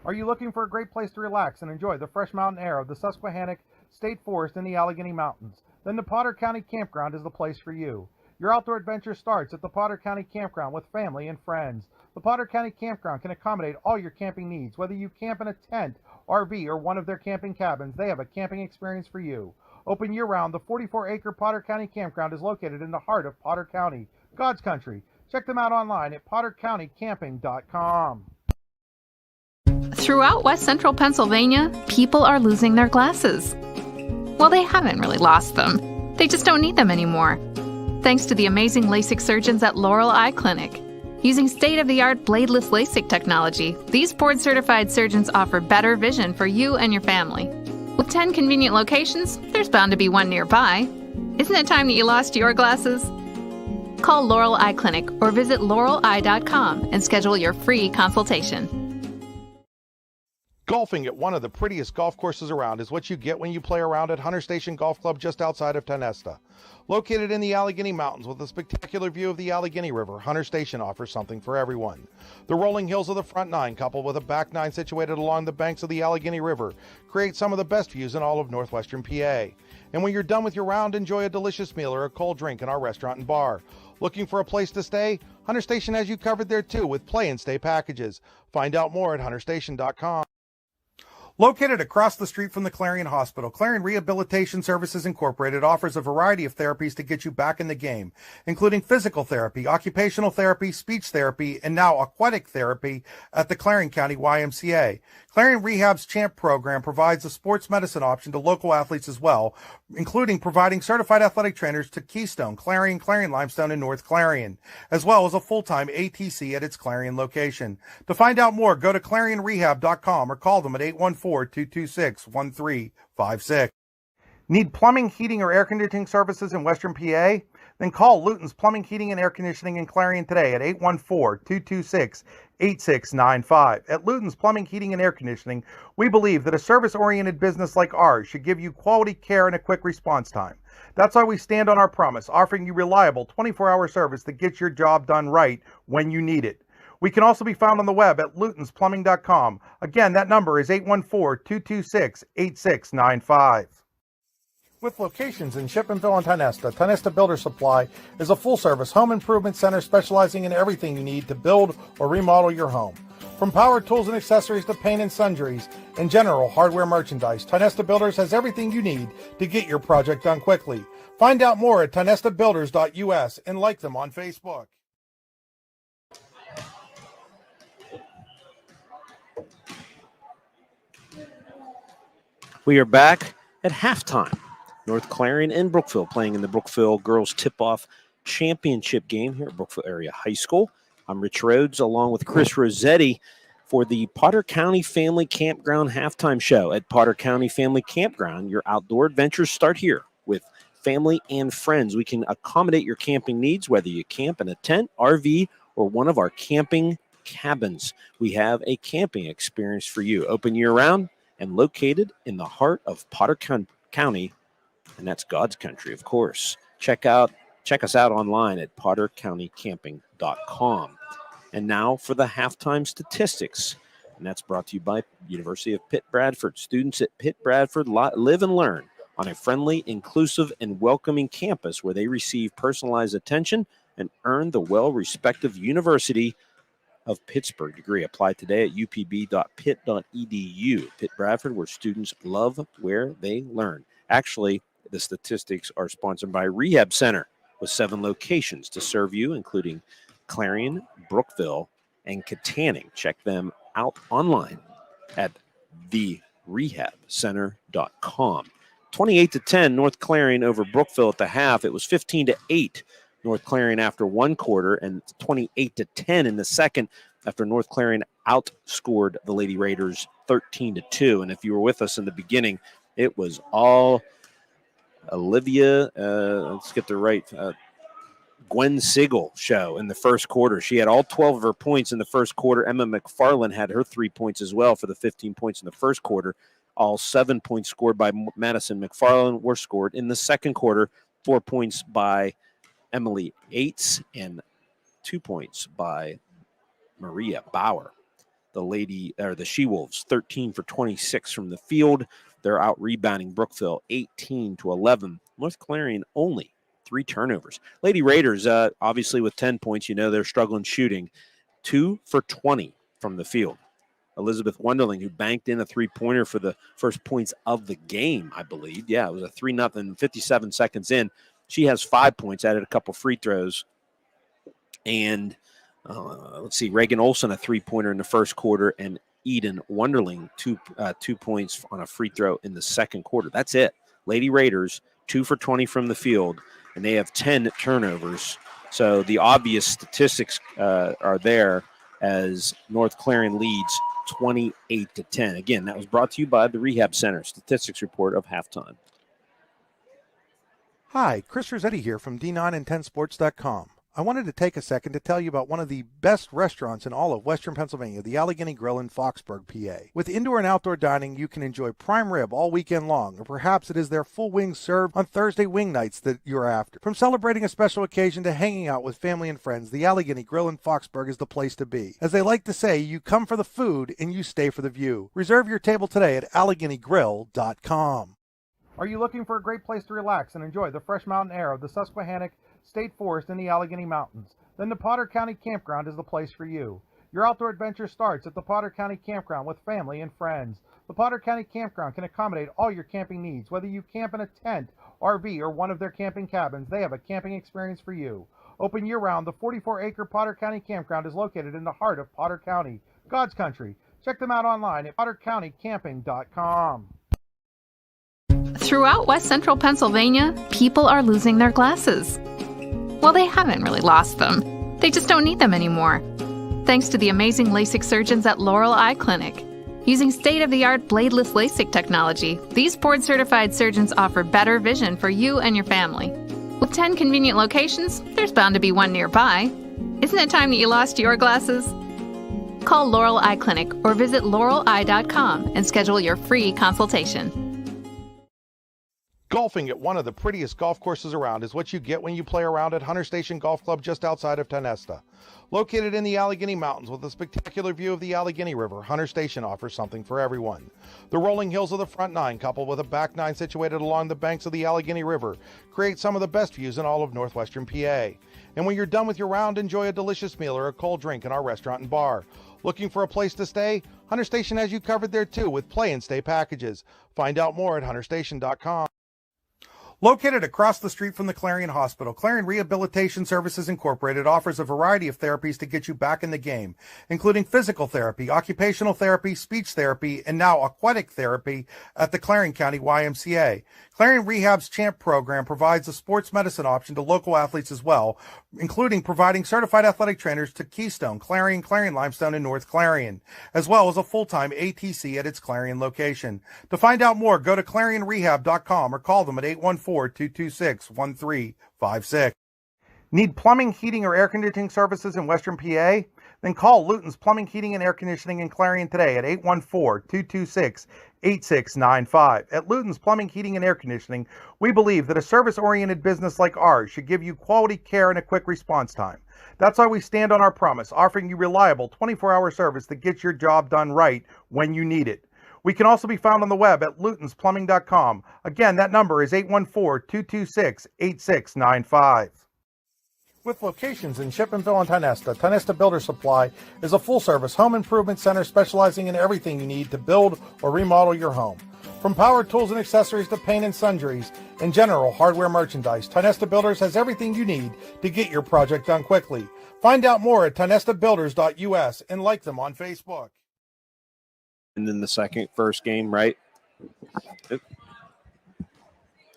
Are you looking for a great place to relax and enjoy the fresh mountain air of the Susquehannock State Forest in the Allegheny Mountains? Then the Potter County Campground is the place for you. Your outdoor adventure starts at the Potter County Campground with family and friends. The Potter County Campground can accommodate all your camping needs. Whether you camp in a tent, RV, or one of their camping cabins, they have a camping experience for you. Open year-round, the 44-acre Potter County Campground is located in the heart of Potter County, God's country. Check them out online at pottercountycamping.com. Throughout West Central Pennsylvania, people are losing their glasses. Well, they haven't really lost them. They just don't need them anymore. Thanks to the amazing LASIK surgeons at Laurel Eye Clinic. Using state-of-the-art bladeless LASIK technology, these board-certified surgeons offer better vision for you and your family. With 10 convenient locations, there's bound to be one nearby. Isn't it time that you lost your glasses? Call Laurel Eye Clinic or visit laureleye.com and schedule your free consultation. Golfing at one of the prettiest golf courses around is what you get when you play around at Hunter Station Golf Club just outside of Tonesta. Located in the Allegheny Mountains with a spectacular view of the Allegheny River, Hunter Station offers something for everyone. The rolling hills of the front nine, coupled with a back nine situated along the banks of the Allegheny River, create some of the best views in all of northwestern PA. And when you're done with your round, enjoy a delicious meal or a cold drink in our restaurant and bar. Looking for a place to stay? Hunter Station has you covered there too with play and stay packages. Find out more at hunterstation.com. Located across the street from the Clarion Hospital, Clarion Rehabilitation Services Incorporated offers a variety of therapies to get you back in the game, including physical therapy, occupational therapy, speech therapy, and now aquatic therapy at the Clarion County YMCA. Clarion Rehab's CHAMP program provides a sports medicine option to local athletes as well, including providing certified athletic trainers to Keystone, Clarion Limestone, and North Clarion, as well as a full-time ATC at its Clarion location. To find out more, go to clarionrehab.com or call them at 814-226-1356. Need plumbing, heating, or air conditioning services in Western PA? Then call Luton's Plumbing, Heating, and Air Conditioning in Clarion today at 814-226-8695. At Luton's Plumbing, Heating, and Air Conditioning, we believe that a service-oriented business like ours should give you quality care and a quick response time. That's why we stand on our promise, offering you reliable 24-hour service that gets your job done right when you need it. We can also be found on the web at lutonsplumbing.com. Again, that number is 814-226-8695. With locations in Shippenville and Tonesta, Tonesta Builder Supply is a full-service home improvement center specializing in everything you need to build or remodel your home. From power tools and accessories to paint and sundries and general hardware merchandise, Tonesta Builders has everything you need to get your project done quickly. Find out more at tonestabuilders.us and like them on Facebook. We are back at halftime. North Clarion and Brookville playing in the Brookville Girls Tip-Off Championship game here at Brookville Area High School. I'm Rich Rhodes along with Chris Rossetti for the Potter County Family Campground halftime show. At Potter County Family Campground, your outdoor adventures start here with family and friends. We can accommodate your camping needs, whether you camp in a tent, RV, or one of our camping cabins. We have a camping experience for you, open year-round and located in the heart of Potter County, and that's God's country, of course. Check us out online at pottercountycamping.com. And now for the halftime statistics. And that's brought to you by University of Pitt Bradford. Students at Pitt Bradford live and learn on a friendly, inclusive, and welcoming campus where they receive personalized attention and earn the well-respected University of Pittsburgh degree. Apply today at upb.pitt.edu. Pitt Bradford, where students love where they learn. Actually, the statistics are sponsored by Rehab Center with 7 locations to serve you, including Clarion, Brookville, and Katanning. Check them out online at therehabcenter.com. 28-10, North Clarion over Brookville at the half. It was 15-8, North Clarion after one quarter, and 28-10 in the second after North Clarion outscored the Lady Raiders 13-2. And if you were with us in the beginning, it was all Olivia, let's get the right, Gwen Siegel show in the first quarter. She had all 12 of her points in the first quarter. Emma McFarland had her 3 points as well for the 15 points in the first quarter. All 7 points scored by Madison McFarland were scored in the second quarter. 4 points by Emily Yates and 2 points by Maria Bauer. The She-Wolves, 13 for 26 from the field. They're out rebounding Brookville 18-11. North Clarion only 3 turnovers. Lady Raiders, obviously with 10 points, they're struggling shooting. 2 for 20 from the field. Elizabeth Wunderling, who banked in a 3-pointer for the first points of the game, I believe. Yeah, it was a 3-0, 57 seconds in. She has 5 points, added a couple free throws. And let's see, Reagan Olson, a 3-pointer in the first quarter, and Eden Wunderling, 2 points on a free throw in the second quarter. That's it. Lady Raiders, 2 for 20 from the field, and they have 10 turnovers. So the obvious statistics are there as North Clarion leads 28-10. Again, that was brought to you by the Rehab Center statistics report of halftime. Hi, Chris Rossetti here from D9and10sports.com. I wanted to take a second to tell you about one of the best restaurants in all of Western Pennsylvania, the Allegheny Grill in Foxburg, PA. With indoor and outdoor dining, you can enjoy prime rib all weekend long, or perhaps it is their full wings served on Thursday wing nights that you're after. From celebrating a special occasion to hanging out with family and friends, the Allegheny Grill in Foxburg is the place to be. As they like to say, you come for the food and you stay for the view. Reserve your table today at AlleghenyGrill.com. Are you looking for a great place to relax and enjoy the fresh mountain air of the Susquehannock State Forest in the Allegheny Mountains? Then the Potter County Campground is the place for you. Your outdoor adventure starts at the Potter County Campground with family and friends. The Potter County Campground can accommodate all your camping needs. Whether you camp in a tent, RV, or one of their camping cabins, they have a camping experience for you. Open year-round, the 44-acre Potter County Campground is located in the heart of Potter County, God's country. Check them out online at pottercountycamping.com. Throughout West Central Pennsylvania, people are losing their glasses. Well, they haven't really lost them. They just don't need them anymore. Thanks to the amazing LASIK surgeons at Laurel Eye Clinic. Using state-of-the-art bladeless LASIK technology, these board-certified surgeons offer better vision for you and your family. With 10 convenient locations, there's bound to be one nearby. Isn't it time that you lost your glasses? Call Laurel Eye Clinic or visit laureleye.com and schedule your free consultation. Golfing at one of the prettiest golf courses around is what you get when you play around at Hunter Station Golf Club just outside of Tonesta. Located in the Allegheny Mountains with a spectacular view of the Allegheny River, Hunter Station offers something for everyone. The rolling hills of the front nine, coupled with a back nine situated along the banks of the Allegheny River, create some of the best views in all of northwestern PA. And when you're done with your round, enjoy a delicious meal or a cold drink in our restaurant and bar. Looking for a place to stay? Hunter Station has you covered there too with play and stay packages. Find out more at hunterstation.com. Located across the street from the Clarion Hospital, Clarion Rehabilitation Services Incorporated offers a variety of therapies to get you back in the game, including physical therapy, occupational therapy, speech therapy, and now aquatic therapy at the Clarion County YMCA. Clarion Rehab's CHAMP program provides a sports medicine option to local athletes as well, including providing certified athletic trainers to Keystone, Clarion, Clarion Limestone, and North Clarion, as well as a full-time ATC at its Clarion location. To find out more, go to clarionrehab.com or call them at 814-226-1356. Need plumbing, heating, or air conditioning services in Western PA? Then call Luton's Plumbing, Heating, and Air Conditioning in Clarion today at 8695. At Luton's Plumbing, Heating, and Air Conditioning, we believe that a service-oriented business like ours should give you quality care and a quick response time. That's why we stand on our promise, offering you reliable 24-hour service that gets your job done right when you need it. We can also be found on the web at lutonsplumbing.com. Again, that number is 814-226-8695. With locations in Shippenville and Tionesta, Tionesta Builder Supply is a full-service home improvement center specializing in everything you need to build or remodel your home. From power tools and accessories to paint and sundries and general hardware merchandise, Tionesta Builders has everything you need to get your project done quickly. Find out more at tionestabuilders.us and like them on Facebook. And then the first game, right?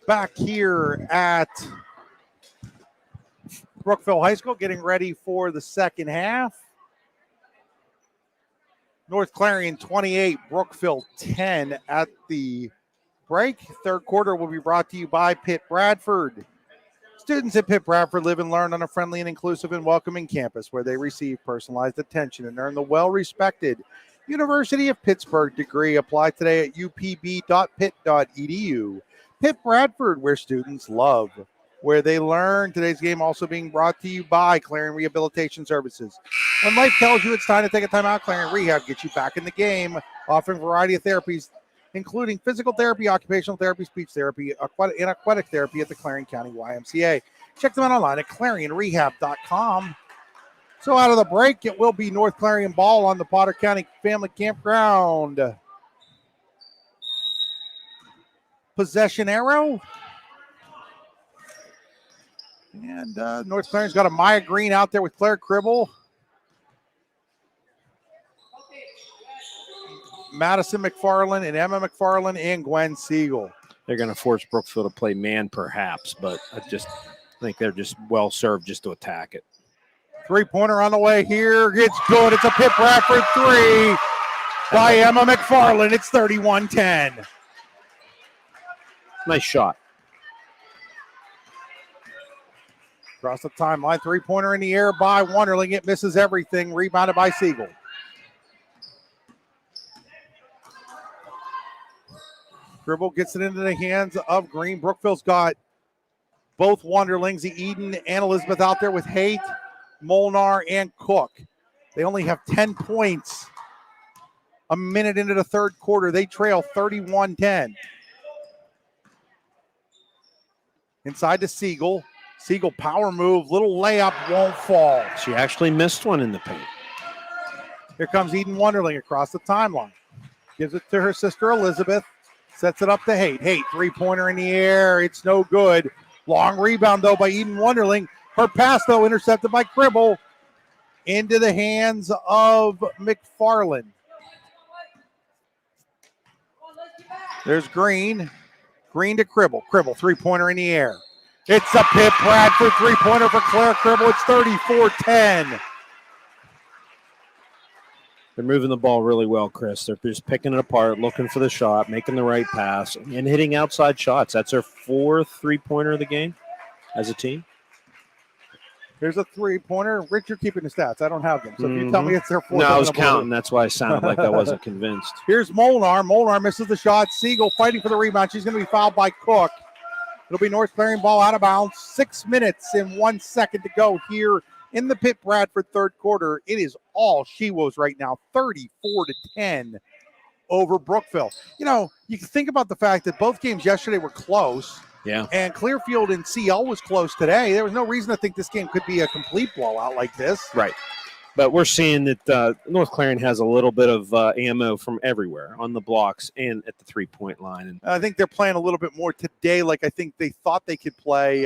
Back here at Brookville High School, getting ready for the second half. North Clarion 28, Brookville 10 at the break. Third quarter will be brought to you by Pitt Bradford. Students at Pitt Bradford live and learn on a friendly and inclusive and welcoming campus where they receive personalized attention and earn the well-respected University of Pittsburgh degree. Apply today at upb.pitt.edu. Pitt Bradford, where students love where they learn. Today's game also being brought to you by Clarion Rehabilitation Services. When life tells you it's time to take a time out, Clarion Rehab gets you back in the game, offering a variety of therapies, including physical therapy, occupational therapy, speech therapy, and aquatic therapy at the Clarion County YMCA. Check them out online at clarionrehab.com. So out of the break, it will be North Clarion Bball on the Potter County Family Campground. Possession arrow. And North Clarion's got a Maya Green out there with Claire Cribble. Madison McFarland and Emma McFarland and Gwen Siegel. They're going to force Brookville to play man perhaps, but I think they're just well served just to attack it. Three-pointer on the way here. It's good. It's a Pitt Bradford three by Emma McFarland. It's 31-10. Nice shot. Across the timeline, three-pointer in the air by Wonderling. It misses everything. Rebounded by Siegel. Gribble gets it into the hands of Green. Brookville's got both Wonderlings, Eden and Elizabeth, out there with Haight, Molnar, and Cook. They only have 10 points a minute into the third quarter. They trail 31-10. Inside to Siegel. Siegel power move, little layup, won't fall. She actually missed one in the paint. Here comes Eden Wonderling across the timeline. Gives it to her sister Elizabeth. Sets it up to Haight. Haight, three-pointer in the air. It's no good. Long rebound, though, by Eden Wonderling. Her pass, though, intercepted by Cribble into the hands of McFarland. There's Green. Green to Cribble. Cribble, three-pointer in the air. It's a Pitt Bradford three-pointer for Claire Cribble. It's 34-10. They're moving the ball really well, Chris. They're just picking it apart, looking for the shot, making the right pass, and hitting outside shots. That's their fourth three-pointer of the game as a team. Here's a three-pointer. Rich, you're keeping the stats. I don't have them. So if you tell me it's their fourth. No, I was counting. That's why I sounded like I wasn't convinced. Here's Molnar. Molnar misses the shot. Siegel fighting for the rebound. She's going to be fouled by Cook. It'll be North Clarion ball out of bounds. 6 minutes and 1 second to go here in the Pitt Bradford third quarter. It is all she-wolves right now, 34-10 over Brookville. You know, you can think about the fact that both games yesterday were close. Yeah. And Clearfield and CL was close today. There was no reason to think this game could be a complete blowout like this. Right. But we're seeing that North Clarion has a little bit of ammo from everywhere on the blocks and at the three-point line. And I think they're playing a little bit more today like I think they thought they could play.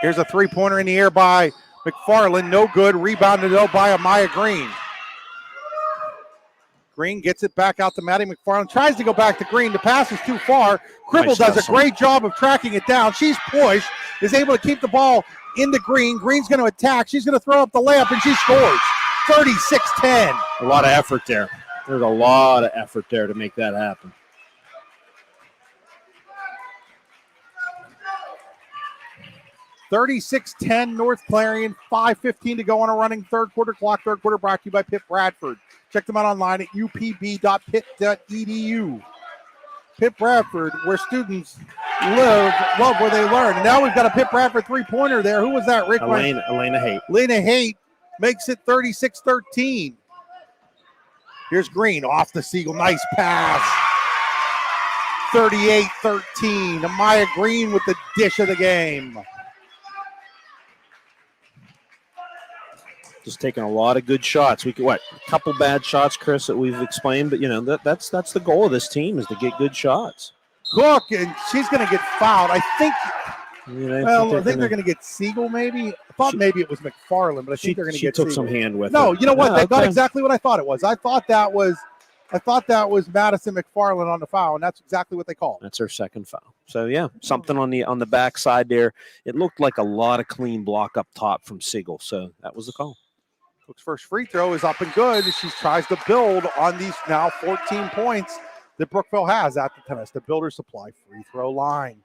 Here's a three-pointer in the air by McFarland. No good. Rebounded, though, by Amaya Green. Green gets it back out to Maddie McFarland. Tries to go back to Green. The pass is too far. Cribble does a great job of tracking it down. She's pushed, is able to keep the ball into Green. Green's going to attack. She's going to throw up the layup, and she scores. 36-10. A lot of effort there. There's a lot of effort there to make that happen. 36-10 North Clarion, 5:15 to go on a running third quarter clock. Third quarter brought to you by Pitt Bradford. Check them out online at upb.pitt.edu. Pitt Bradford, where students love where they learn. And now we've got a Pitt Bradford three-pointer there. Who was that, Rick? Elena Haight. Elena Haight makes it 36-13. Here's Green off the Siegel. Nice pass. 38-13. Amaya Green with the dish of the game. Just taking a lot of good shots. We could a couple bad shots, Chris, that we've explained, but that's the goal of this team is to get good shots. Cook, and she's going to get fouled. I think. I think they're going to get Siegel. Maybe I thought maybe it was McFarland, but I think they're going to get. She took Siegel. some hand with. No, it. you know what? Yeah, That's exactly what I thought it was. I thought that was Madison McFarland on the foul, and that's exactly what they called. That's her second foul. So yeah, something on the back side there. It looked like a lot of clean block up top from Siegel. So that was the call. Cook's first free throw is up and good. She tries to build on these now 14 points that Brookville has at the Tenesta Builders Supply free throw line.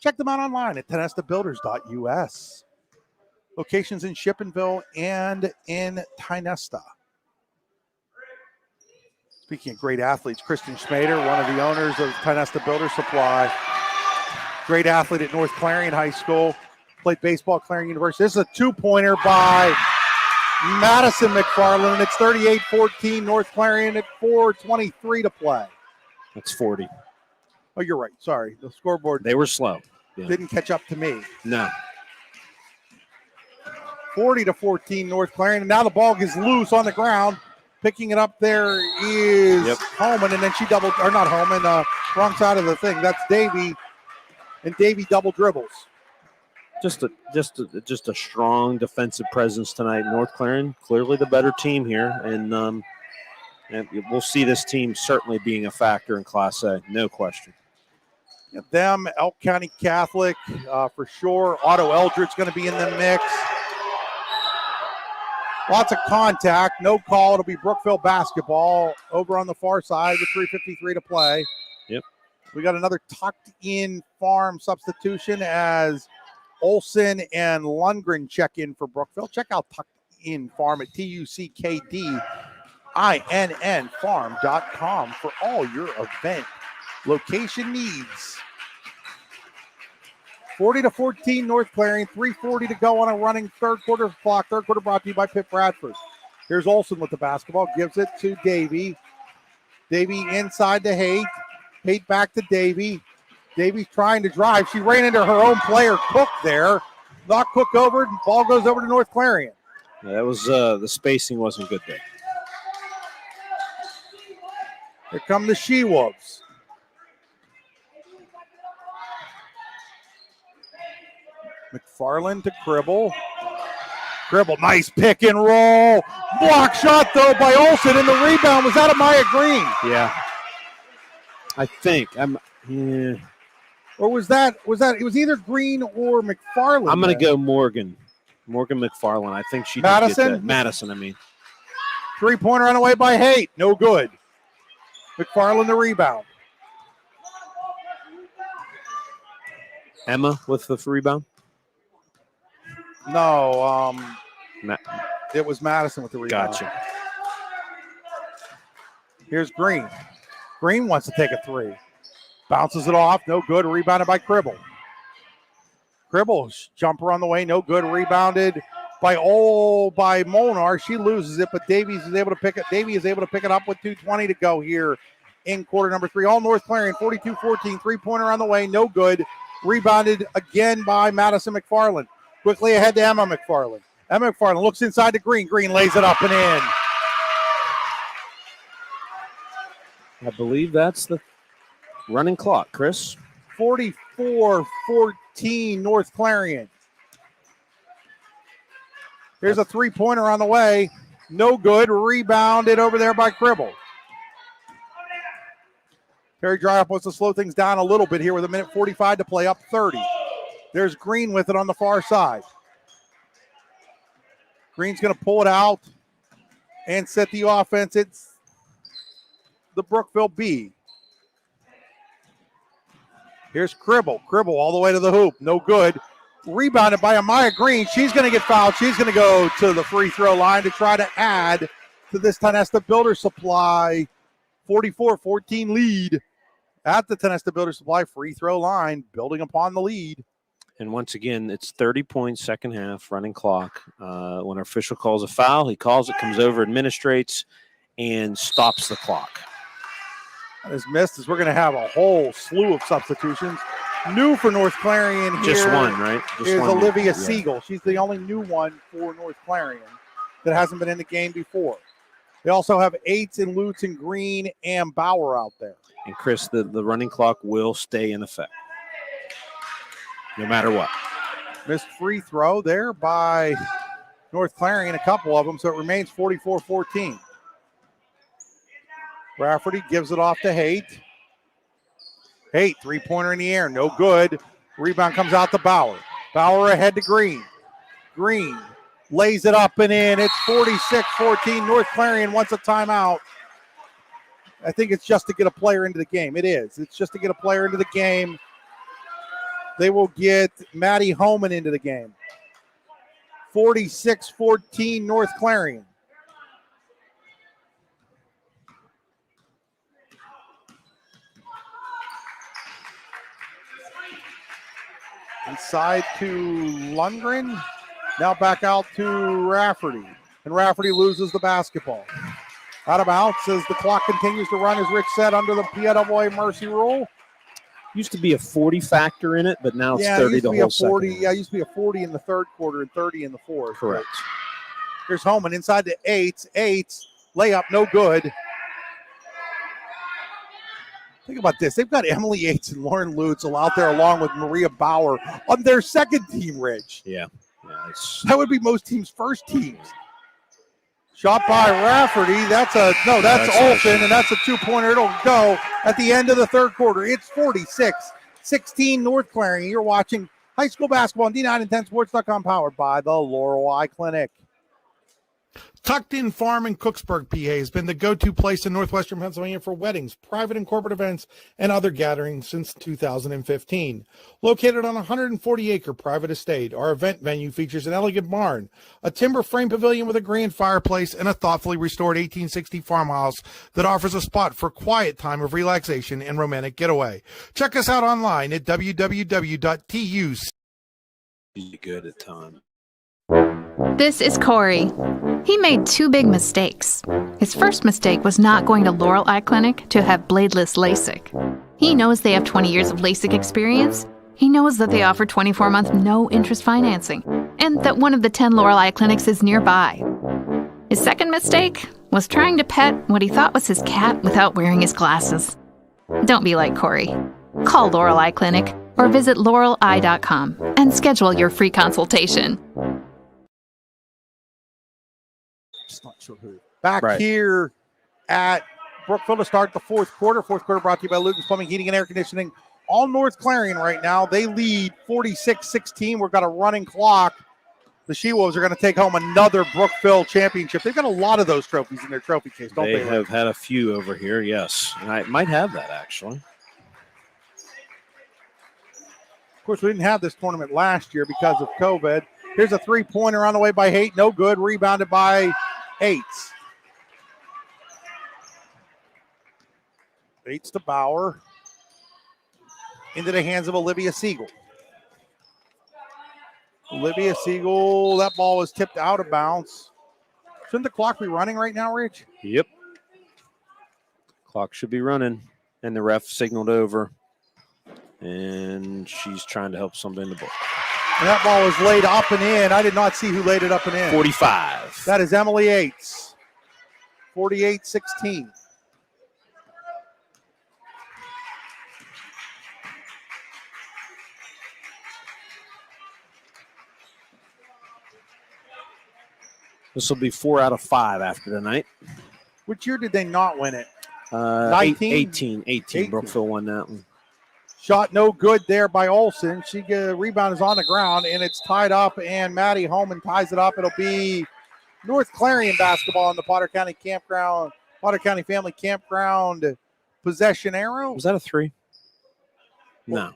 Check them out online at tenestabuilders.us. Locations in Shippenville and in Tenesta. Speaking of great athletes, Kristen Schmader, one of the owners of Tenesta Builders Supply. Great athlete at North Clarion High School. Played baseball at Clarion University. This is a two-pointer by Madison McFarland, and it's 38-14 North Clarion at 4:23 to play. That's 40. Oh, you're right. Sorry. The scoreboard They were slow. Yeah. didn't catch up to me. No. 40-14 North Clarion, and now the ball gets loose on the ground. Picking it up there is Holman, and then she not Holman, wrong side of the thing. That's Davy, and Davy double dribbles. Just a strong defensive presence tonight. North Clarion, clearly the better team here, and we'll see this team certainly being a factor in Class A, no question. Them, Elk County Catholic, for sure. Otto Eldred's going to be in the mix. Lots of contact, no call. It'll be Brookville basketball over on the far side with 3:53 to play. Yep. We got another tucked-in farm substitution as Olson and Lundgren check in for Brookville. Check out Tucked In Farm at tuckdinfarm.com for all your event location needs. 40-14 North Clarion, 3:40 to go on a running third quarter clock. Third quarter brought to you by Pitt Bradford. Here's Olson with the basketball, gives it to Davy. Davy inside to Haight. Haight back to Davy. Davy's trying to drive. She ran into her own player, Cook, there. Knocked Cook over, and ball goes over to North Clarion. Yeah, that was the spacing wasn't good there. Here come the She-Wolves. McFarland to Cribble. Cribble, nice pick and roll. Block shot, though, by Olson, and the rebound was out of Maya Green. Yeah. I think. Or was that, it was either Green or McFarland. I'm going to go Morgan McFarland. I think she Madison? did get that. Madison, I mean. Three-pointer on the way by Haight. No good. McFarland the rebound. Emma with the rebound? No, it was Madison with the rebound. Gotcha. Here's Green. Green wants to take a three. Bounces it off. No good. Rebounded by Cribble. Cribble's jumper on the way. No good. Rebounded by Molnar. She loses it, but Davy is able to pick it. Davy is able to pick it up with 2:20 to go here in quarter number 3. All North Clarion, 42-14. Three-pointer on the way. No good. Rebounded again by Madison McFarland. Quickly ahead to Emma McFarland. Emma McFarland looks inside to Green. Green lays it up and in. I believe that's the running clock, Chris. 44-14 North Clarion. Here's a three-pointer on the way. No good. Rebounded over there by Cribble. Terry Dryup wants to slow things down a little bit here with 1:45 to play, up 30. There's Green with it on the far side. Green's going to pull it out and set the offense. It's the Brookville B. Here's Cribble. Cribble all the way to the hoop. No good. Rebounded by Amaya Green. She's going to get fouled. She's going to go to the free throw line to try to add to this Tonesta Builder Supply 44-14 lead at the Tonesta Builder Supply free throw line, building upon the lead. And once again, it's 30 points, second half, running clock. When our official calls a foul, he calls it, comes over, administrates, and stops the clock. That is missed as we're going to have a whole slew of substitutions. New for North Clarion here. Just one, right? Just is one. Olivia Siegel. She's the only new one for North Clarion that hasn't been in the game before. They also have Eights and Lutz and Green and Bauer out there. And Chris, the running clock will stay in effect, no matter what. Missed free throw there by North Clarion, a couple of them, so it remains 44-14. Rafferty gives it off to Haight. Haight, three-pointer in the air, no good. Rebound comes out to Bauer. Bauer ahead to Green. Green lays it up and in. It's 46-14. North Clarion wants a timeout. I think it's just to get a player into the game. It is. It's just to get a player into the game. They will get Maddie Homan into the game. 46-14 North Clarion. Inside to Lundgren. Now back out to Rafferty. And Rafferty loses the basketball. Out of bounds as the clock continues to run, as Rich said, under the PIAA mercy rule. Used to be a 40 factor in it, but now it's 30 the whole 40. second. Yeah, it used to be a 40 in the third quarter and 30 in the fourth. Correct. Here's Homan inside to Eights. Eights, layup, no good. Think about this. They've got Emily Eights and Lauren Lutzel out there along with Maria Bauer on their second team, Rich. Yeah. That would be most teams' first teams. Shot by Rafferty. That's Olsen, and that's a two-pointer. It'll go at the end of the third quarter. It's 46-16 North Clarion. You're watching high school basketball on D910sports.com, powered by the Laurel Eye Clinic. Tucked In Farm in Cooksburg, PA has been the go-to place in northwestern Pennsylvania for weddings, private and corporate events, and other gatherings since 2015. Located on a 140-acre private estate, our event venue features an elegant barn, a timber frame pavilion with a grand fireplace, and a thoughtfully restored 1860 farmhouse that offers a spot for quiet time of relaxation and romantic getaway. Check us out online at www.tu. Good at times. This is Corey. He made two big mistakes. His first mistake was not going to Laurel Eye Clinic to have bladeless LASIK. He knows they have 20 years of LASIK experience. He knows that they offer 24-month no-interest financing, and that one of the 10 Laurel Eye clinics is nearby. His second mistake was trying to pet what he thought was his cat without wearing his glasses. Don't be like Corey. Call Laurel Eye Clinic or visit laureleye.com and schedule your free consultation. Just not sure who. Back here at Brookville to start the fourth quarter. Fourth quarter brought to you by Luton's Plumbing, Heating, and Air Conditioning. All North Clarion right now. They lead 46-16. We've got a running clock. The She-Wolves are going to take home another Brookville championship. They've got a lot of those trophies in their trophy case, don't they? They have had a few over here, yes. And I might have that, actually. Of course, we didn't have this tournament last year because of COVID. Here's a three-pointer on the way by Haight. No good. Rebounded by Eights. Eights to Bauer. Into the hands of Olivia Siegel. Olivia Siegel, that ball was tipped out of bounds. Shouldn't the clock be running right now, Rich? Yep. Clock should be running. And the ref signaled over. And she's trying to help somebody in the book. And that ball was laid up and in. I did not see who laid it up and in. 45. That is Emily Eights. 48-16. This will be 4 out of 5 after tonight. Which year did they not win it? 18. Brookville won that one. Shot no good there by Olsen. Rebound is on the ground, and it's tied up, and Maddie Holman ties it up. It'll be North Clarion basketball on the Potter County Family Campground possession arrow. Was that a 3? No.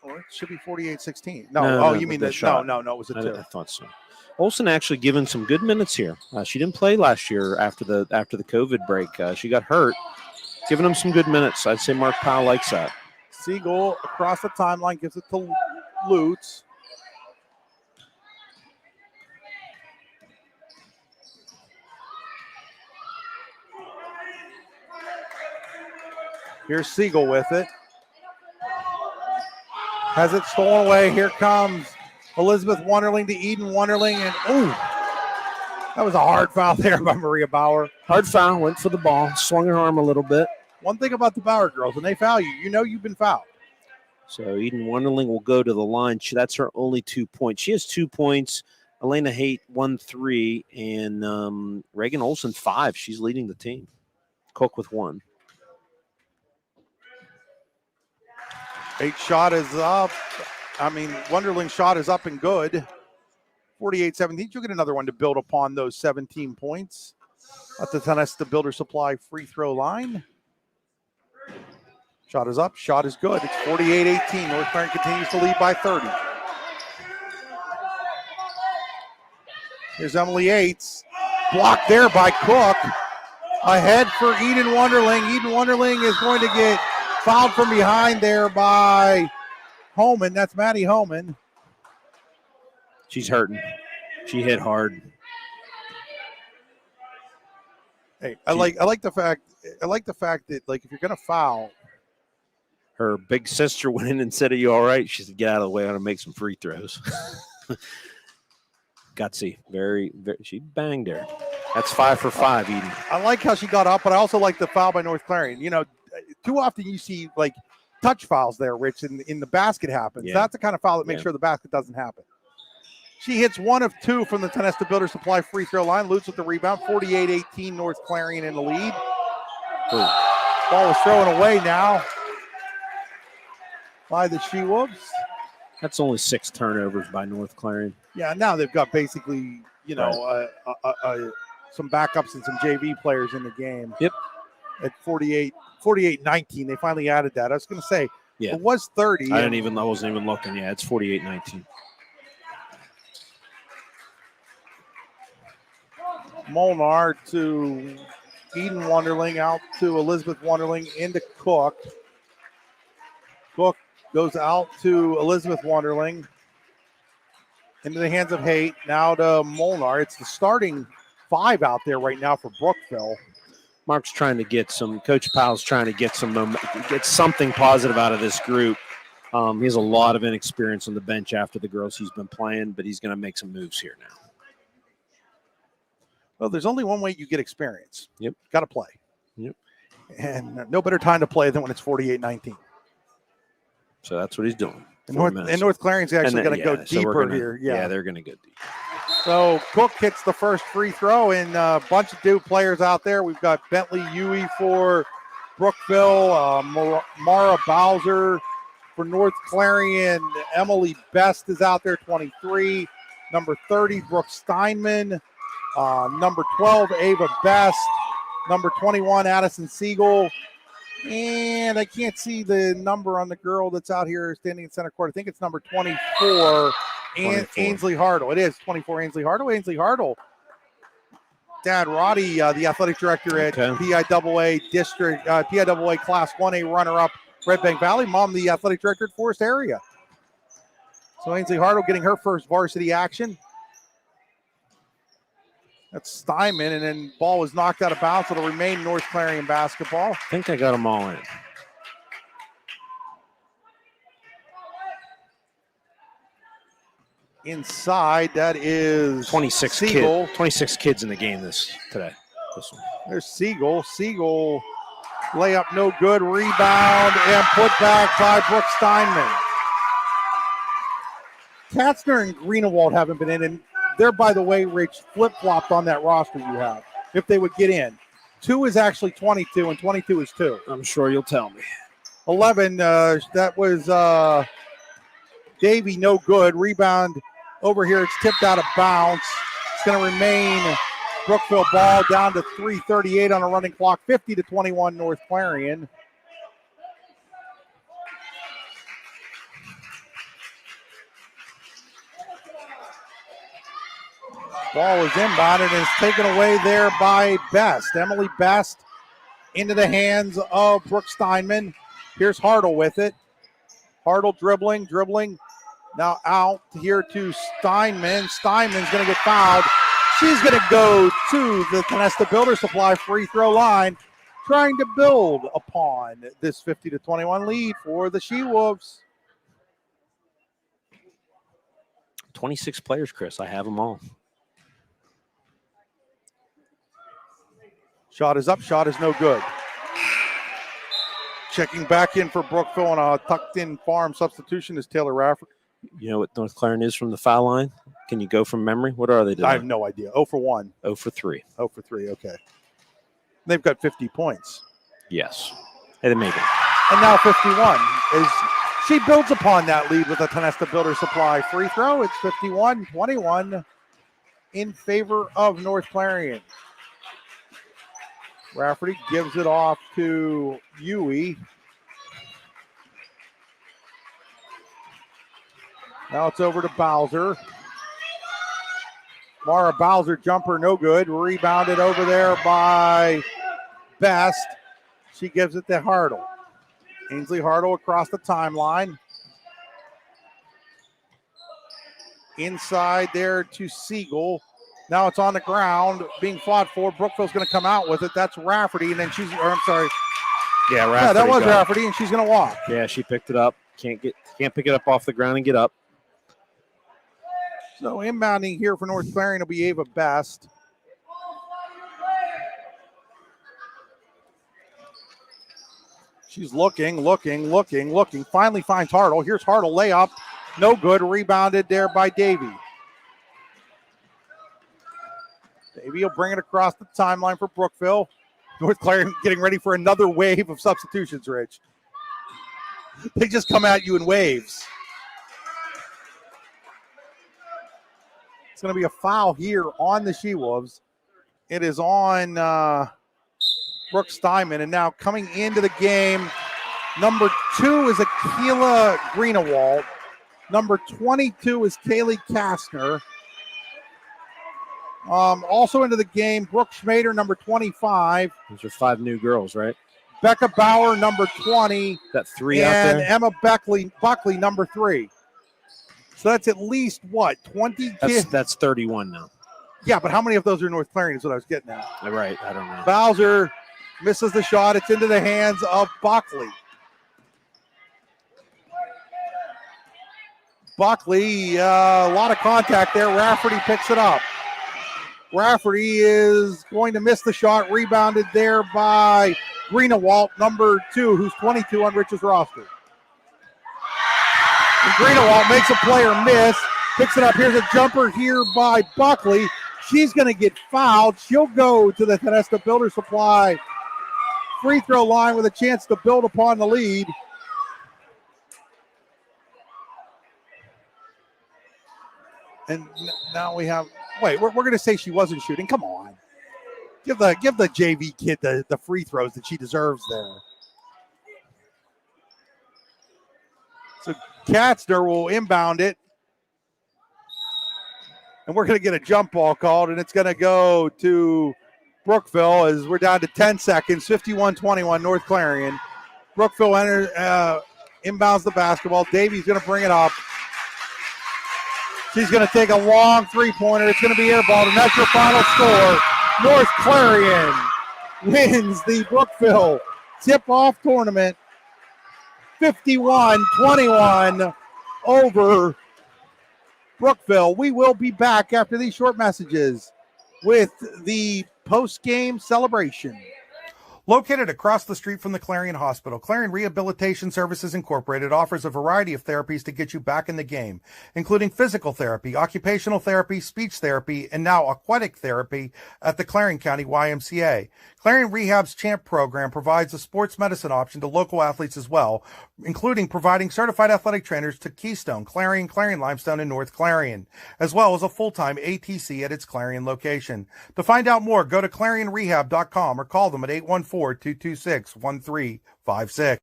Or it should be 48-16. No, you mean the shot? No, it was a 2. I thought so. Olsen actually given some good minutes here. She didn't play last year after the COVID break. She got hurt. Giving them some good minutes. I'd say Mark Powell likes that. Siegel across the timeline gives it to Lutz. Here's Siegel with it. Has it stolen away. Here comes Elizabeth Wonderling to Eden Wonderling. And, that was a hard foul there by Maria Bauer. Hard foul. Went for the ball. Swung her arm a little bit. One thing about the Bauer girls, when they foul you, you know you've been fouled. So Eden Wonderling will go to the line. That's her only 2 points. She has 2 points. Elena Haight 1-3, and Reagan Olsen 5. She's leading the team. Cook with 1. Haight shot is up. Wonderling's shot is up and good. 48-17. You'll get another one to build upon those 17 points at the Tanesta Builder Supply free throw line. Shot is up. Shot is good. It's 48-18. North Clarion continues to lead by 30. Here's Emily Yates. Blocked there by Cook. Ahead for Eden Wonderling. Eden Wonderling is going to get fouled from behind there by Homan. That's Maddie Homan. She's hurting. She hit hard. Hey, I like the fact that, like, if you're gonna foul. Her big sister went in and said, "Are you all right?" She said, "Get out of the way. I want to make some free throws." Gutsy. Very, very. She banged her. That's 5 for 5, Eden. I like how she got up, but I also like the foul by North Clarion. You know, too often you see like touch fouls there, Rich, in the basket happens. Yeah. That's the kind of foul that makes sure the basket doesn't happen. She hits 1 of 2 from the Tanesta Builder Supply free throw line. Lutz with the rebound. 48-18, North Clarion in the lead. Ball is thrown away now by the She-Wolves. That's only 6 turnovers by North Clarion. Yeah, now they've got basically, some backups and some JV players in the game. Yep. At 48-19, they finally added that. I was going to say, it was 30. I wasn't even looking. Yeah, it's 48-19. Molnar to Eden Wonderling, out to Elizabeth Wonderling, into Cook. Cook goes out to Elizabeth Wonderling, into the hands of Haight, now to Molnar. It's the starting 5 out there right now for Brookville. Mark's trying to Coach Powell's trying to get something positive out of this group. He has a lot of inexperience on the bench after the girls he's been playing, but he's going to make some moves here now. Well, there's only one way you get experience. Yep. Got to play. Yep. And no better time to play than when it's 48-19. So that's what he's doing. And North Clarion's actually going to go deeper here. Yeah, they're going to go deep. So Cook hits the first free throw, and a bunch of new players out there. We've got Bentley Huey for Brookville, Mara Bowser for North Clarion. Emily Best is out there, 23. Number 30, Brooke Steinman. Number 12, Ava Best. Number 21, Addison Siegel. And I can't see the number on the girl that's out here standing in center court. I think it's number 24, Ainsley Hartle. It is 24, Ainsley Hartle. Ainsley Hartle. Dad Roddy, the athletic director at PIAA District, PIAA Class 1A runner-up, Red Bank Valley. Mom, the athletic director at Forest Area. So Ainsley Hartle getting her first varsity action. That's Steinman, and then ball was knocked out of bounds. It'll remain North Clarion basketball. I think I got them all in. Inside, that is 26 Siegel. 26 kids in the game today. This one. There's Siegel. Siegel, layup no good. Rebound and put back by Brooke Steinman. Katzner and Greenewald haven't been in, and they're, by the way, Rich, flip-flopped on that roster you have, if they would get in. 2 is actually 22, and 22 is 2. I'm sure you'll tell me. 11, that was Davey, no good. Rebound over here. It's tipped out of bounds. It's going to remain Brookville ball down to 3:38 on a running clock. 50-21 North Clarion. Ball is inbounded and is taken away there by Best. Emily Best into the hands of Brooke Steinman. Here's Hartle with it. Hartle dribbling. Now out here to Steinman. Steinman's going to get fouled. She's going to go to the Tonesta Builder Supply free throw line, trying to build upon this 50-21 lead for the She-Wolves. 26 players, Chris. I have them all. Shot is up. Shot is no good. Checking back in for Brookville on a tucked-in farm substitution is Taylor Rafford. You know what North Clarion is from the foul line? Can you go from memory? What are they doing? I have no idea. 0 for 1. 0 for 3. 0 for 3, okay. They've got 50 points. Yes. Hey, they made it. And now 51 is she builds upon that lead with a Tonesta Builder Supply free throw. It's 51-21 in favor of North Clarion. Rafferty gives it off to Huey. Now it's over to Bowser. Mara Bowser jumper no good. Rebounded over there by Best. She gives it to Hartle. Ainsley Hartle across the timeline. Inside there to Siegel. Now it's on the ground being fought for. Brookville's going to come out with it. That's Rafferty, and then Yeah, Rafferty. Yeah, that was Rafferty, and she's going to walk. Yeah, she picked it up. Can't pick it up off the ground and get up. So inbounding here for North Clarion will be Ava Best. She's looking. Finally finds Hartle. Here's Hartle, layup. No good. Rebounded there by Davey. Davey will bring it across the timeline for Brookville. North Clarion getting ready for another wave of substitutions, Rich. They just come at you in waves. It's going to be a foul here on the She-Wolves. It is on Brooke Steinman. And now coming into the game, number 2 is Akila Greenewald. Number 22 is Kaylee Kastner. Also into the game, Brooke Schmader, number 25. Those are 5 new girls, right? Becca Bauer, number 20. That 3 out there? And Emma Buckley, number 3. So that's at least, 20 kids? That's 31 now. Yeah, but how many of those are North Clarion is what I was getting at. Right, I don't know. Bowser misses the shot. It's into the hands of Buckley. Buckley, a lot of contact there. Rafferty picks it up. Rafferty is going to miss the shot. Rebounded there by Greenewalt, number 2, who's 22 on Rich's roster. And Greenewalt makes a player miss. Picks it up. Here's a jumper here by Buckley. She's going to get fouled. She'll go to the Tonesta Builder Supply free throw line with a chance to build upon the lead. And now we have, we're going to say she wasn't shooting. Come on. Give the JV kid the free throws that she deserves there. So Katzner will inbound it. And we're going to get a jump ball called, and it's going to go to Brookville as we're down to 10 seconds, 51-21 North Clarion. Brookville inbounds the basketball. Davies going to bring it up. She's going to take a long three-pointer. It's going to be airballed, and that's your final score. North Clarion wins the Brookville tip-off tournament 51-21 over Brookville. We will be back after these short messages with the post-game celebration. Located across the street from the Clarion Hospital, Clarion Rehabilitation Services Incorporated offers a variety of therapies to get you back in the game, including physical therapy, occupational therapy, speech therapy, and now aquatic therapy at the Clarion County YMCA. Clarion Rehab's CHAMP program provides a sports medicine option to local athletes as well, including providing certified athletic trainers to Keystone, Clarion Limestone, and North Clarion, as well as a full-time ATC at its Clarion location. To find out more, go to clarionrehab.com or call them at 814-226-1356.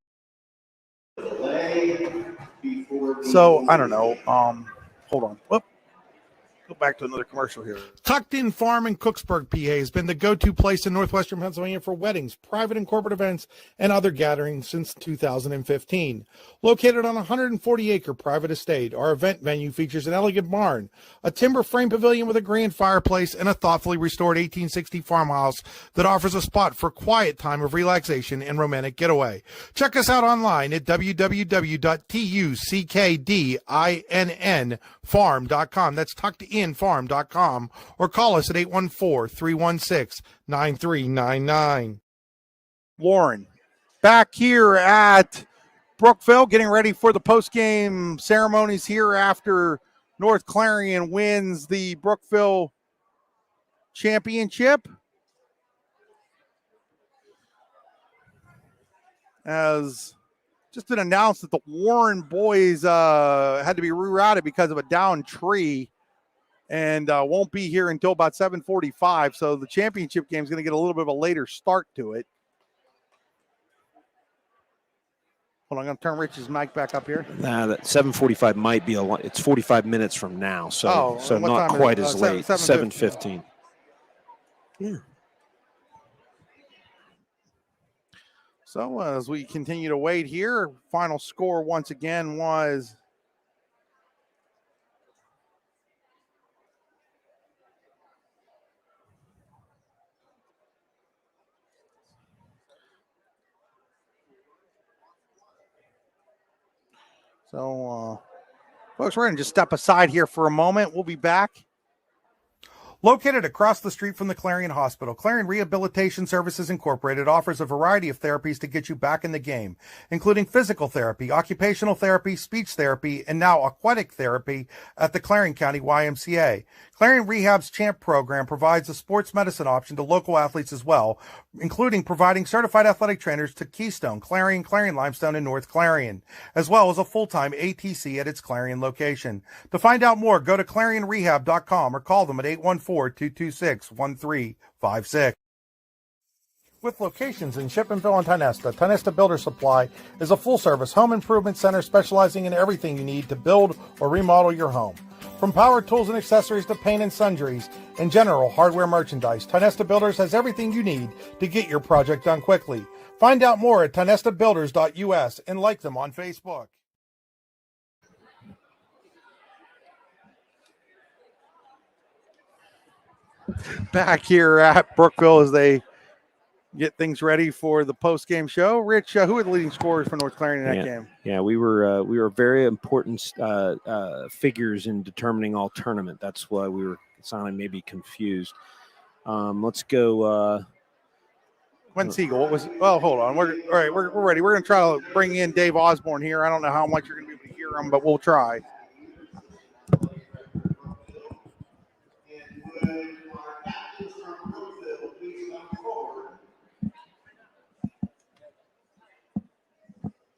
So, I don't know. Hold on. Whoop. Go back to another commercial here. Tucked In Farm in Cooksburg, PA has been the go-to place in northwestern Pennsylvania for weddings, private and corporate events, and other gatherings since 2015. Located on a 140-acre private estate, our event venue features an elegant barn, a timber frame pavilion with a grand fireplace, and a thoughtfully restored 1860 farmhouse that offers a spot for quiet time of relaxation and romantic getaway. Check us out online at www.tuckdinfarm.com. That's tuckedinfarm.com, or call us at 814-316-9399. Lauren, back here at Brookville, getting ready for the post-game ceremonies here after North Clarion wins the Brookville championship. As just been announced that the Warren boys had to be rerouted because of a downed tree and won't be here until about 7:45. So the championship game is going to get a little bit of a later start to it. Hold on, I'm going to turn Rich's mic back up here. That 7:45 might be a lot. It's 45 minutes from now, so not quite as late. 7:15. Yeah. So as we continue to wait here, final score once again was folks, we're going to just step aside here for a moment. We'll be back. Located across the street from the Clarion Hospital, Clarion Rehabilitation Services Incorporated offers a variety of therapies to get you back in the game, including physical therapy, occupational therapy, speech therapy, and now aquatic therapy at the Clarion County YMCA. Clarion Rehab's CHAMP program provides a sports medicine option to local athletes as well, including providing certified athletic trainers to Keystone, Clarion, Clarion Limestone, and North Clarion, as well as a full-time ATC at its Clarion location. To find out more, go to clarionrehab.com or call them at 814-226-1356. With locations in Shippenville and Tionesta, Tionesta Builder Supply is a full-service home improvement center specializing in everything you need to build or remodel your home. From power tools and accessories to paint and sundries and general hardware merchandise, Tionesta Builders has everything you need to get your project done quickly. Find out more at tionestabuilders.us and like them on Facebook. Back here at Brookville as they get things ready for the post-game show. Rich, who are the leading scorers for North Clarion in that game? Yeah, we were very important figures in determining all tournament. That's why we were sounding maybe confused. Let's go. Gwen Siegel. What was? Well, hold on. We're ready. We're going to try to bring in Dave Osborne here. I don't know how much you're going to be able to hear him, but we'll try.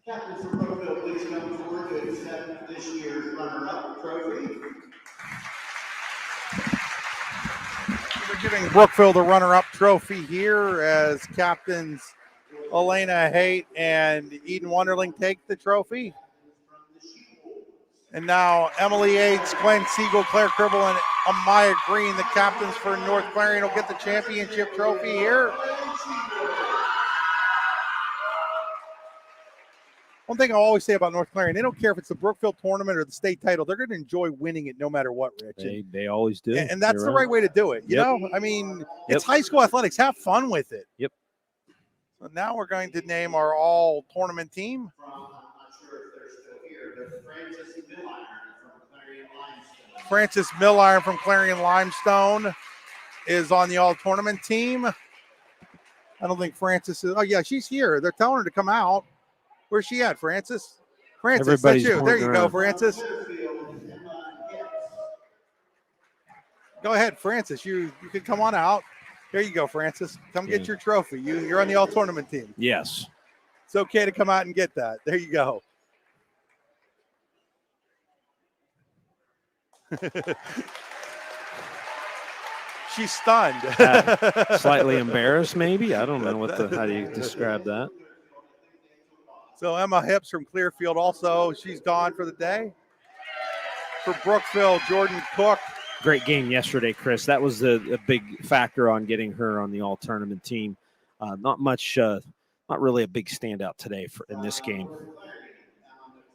Captains from Brookville, please come forward to accept this year's runner-up trophy. We're giving Brookville the runner-up trophy here as captains Elena Haight and Eden Wonderling take the trophy. And now Emily Yates, Gwen Siegel, Claire Cribble, and Amaya Green, the captains for North Clarion, will get the championship trophy here. One thing I always say about North Clarion, they don't care if it's the Brookville tournament or the state title. They're going to enjoy winning it no matter what, Rich. They always do. And that's the right way to do it. You know, I mean, it's high school athletics. Have fun with it. Yep. So now we're going to name our all tournament team. I'm not sure if they're still here, but Frances Milliron from Clarion Limestone is on the all tournament team. I don't think Frances is. Oh, yeah, she's here. They're telling her to come out. Where's she at, Frances? Frances, that's you. There you go, Frances. Go ahead, Frances. You can come on out. There you go, Frances. Come get your trophy. You're on the all tournament team. Yes. It's okay to come out and get that. There you go. She's stunned. Slightly embarrassed, maybe. I don't know how do you describe that? So Emma Hips from Clearfield also, she's gone for the day. For Brookville, Jordan Cook great game yesterday, Chris. That was a big factor on getting her on the all-tournament team. Not really a big standout today in this game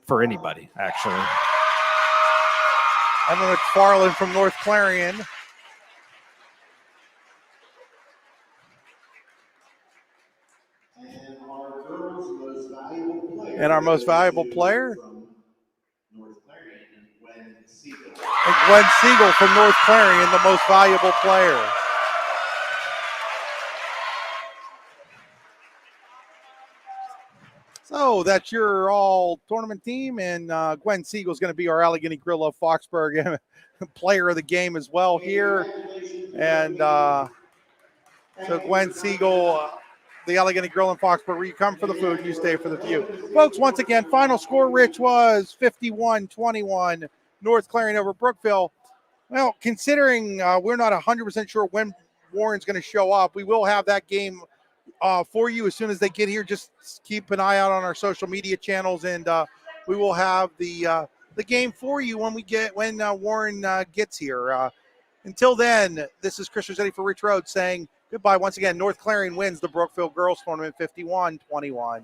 for anybody, actually. Emma McFarland from North Clarion. And our most valuable player? And Gwen Siegel from North Clarion, the most valuable player. So that's your all-tournament team, and Gwen Siegel is going to be our Allegheny Grill of Foxburg player of the game as well here. And so Gwen Siegel, the Allegheny Grill in Foxburg, where you come for the food, you stay for the view. Folks, once again, final score, Rich, was 51-21, North Clarion over Brookville. Well, considering we're not 100% sure when Warren's going to show up, we will have that game for you as soon as they get here. Just keep an eye out on our social media channels, and we will have the game for you when Warren gets here. Until then, this is Chris Rossetti for Rich Rhodes saying goodbye. Once again, North Clarion wins the Brookville Girls Tournament 51-21.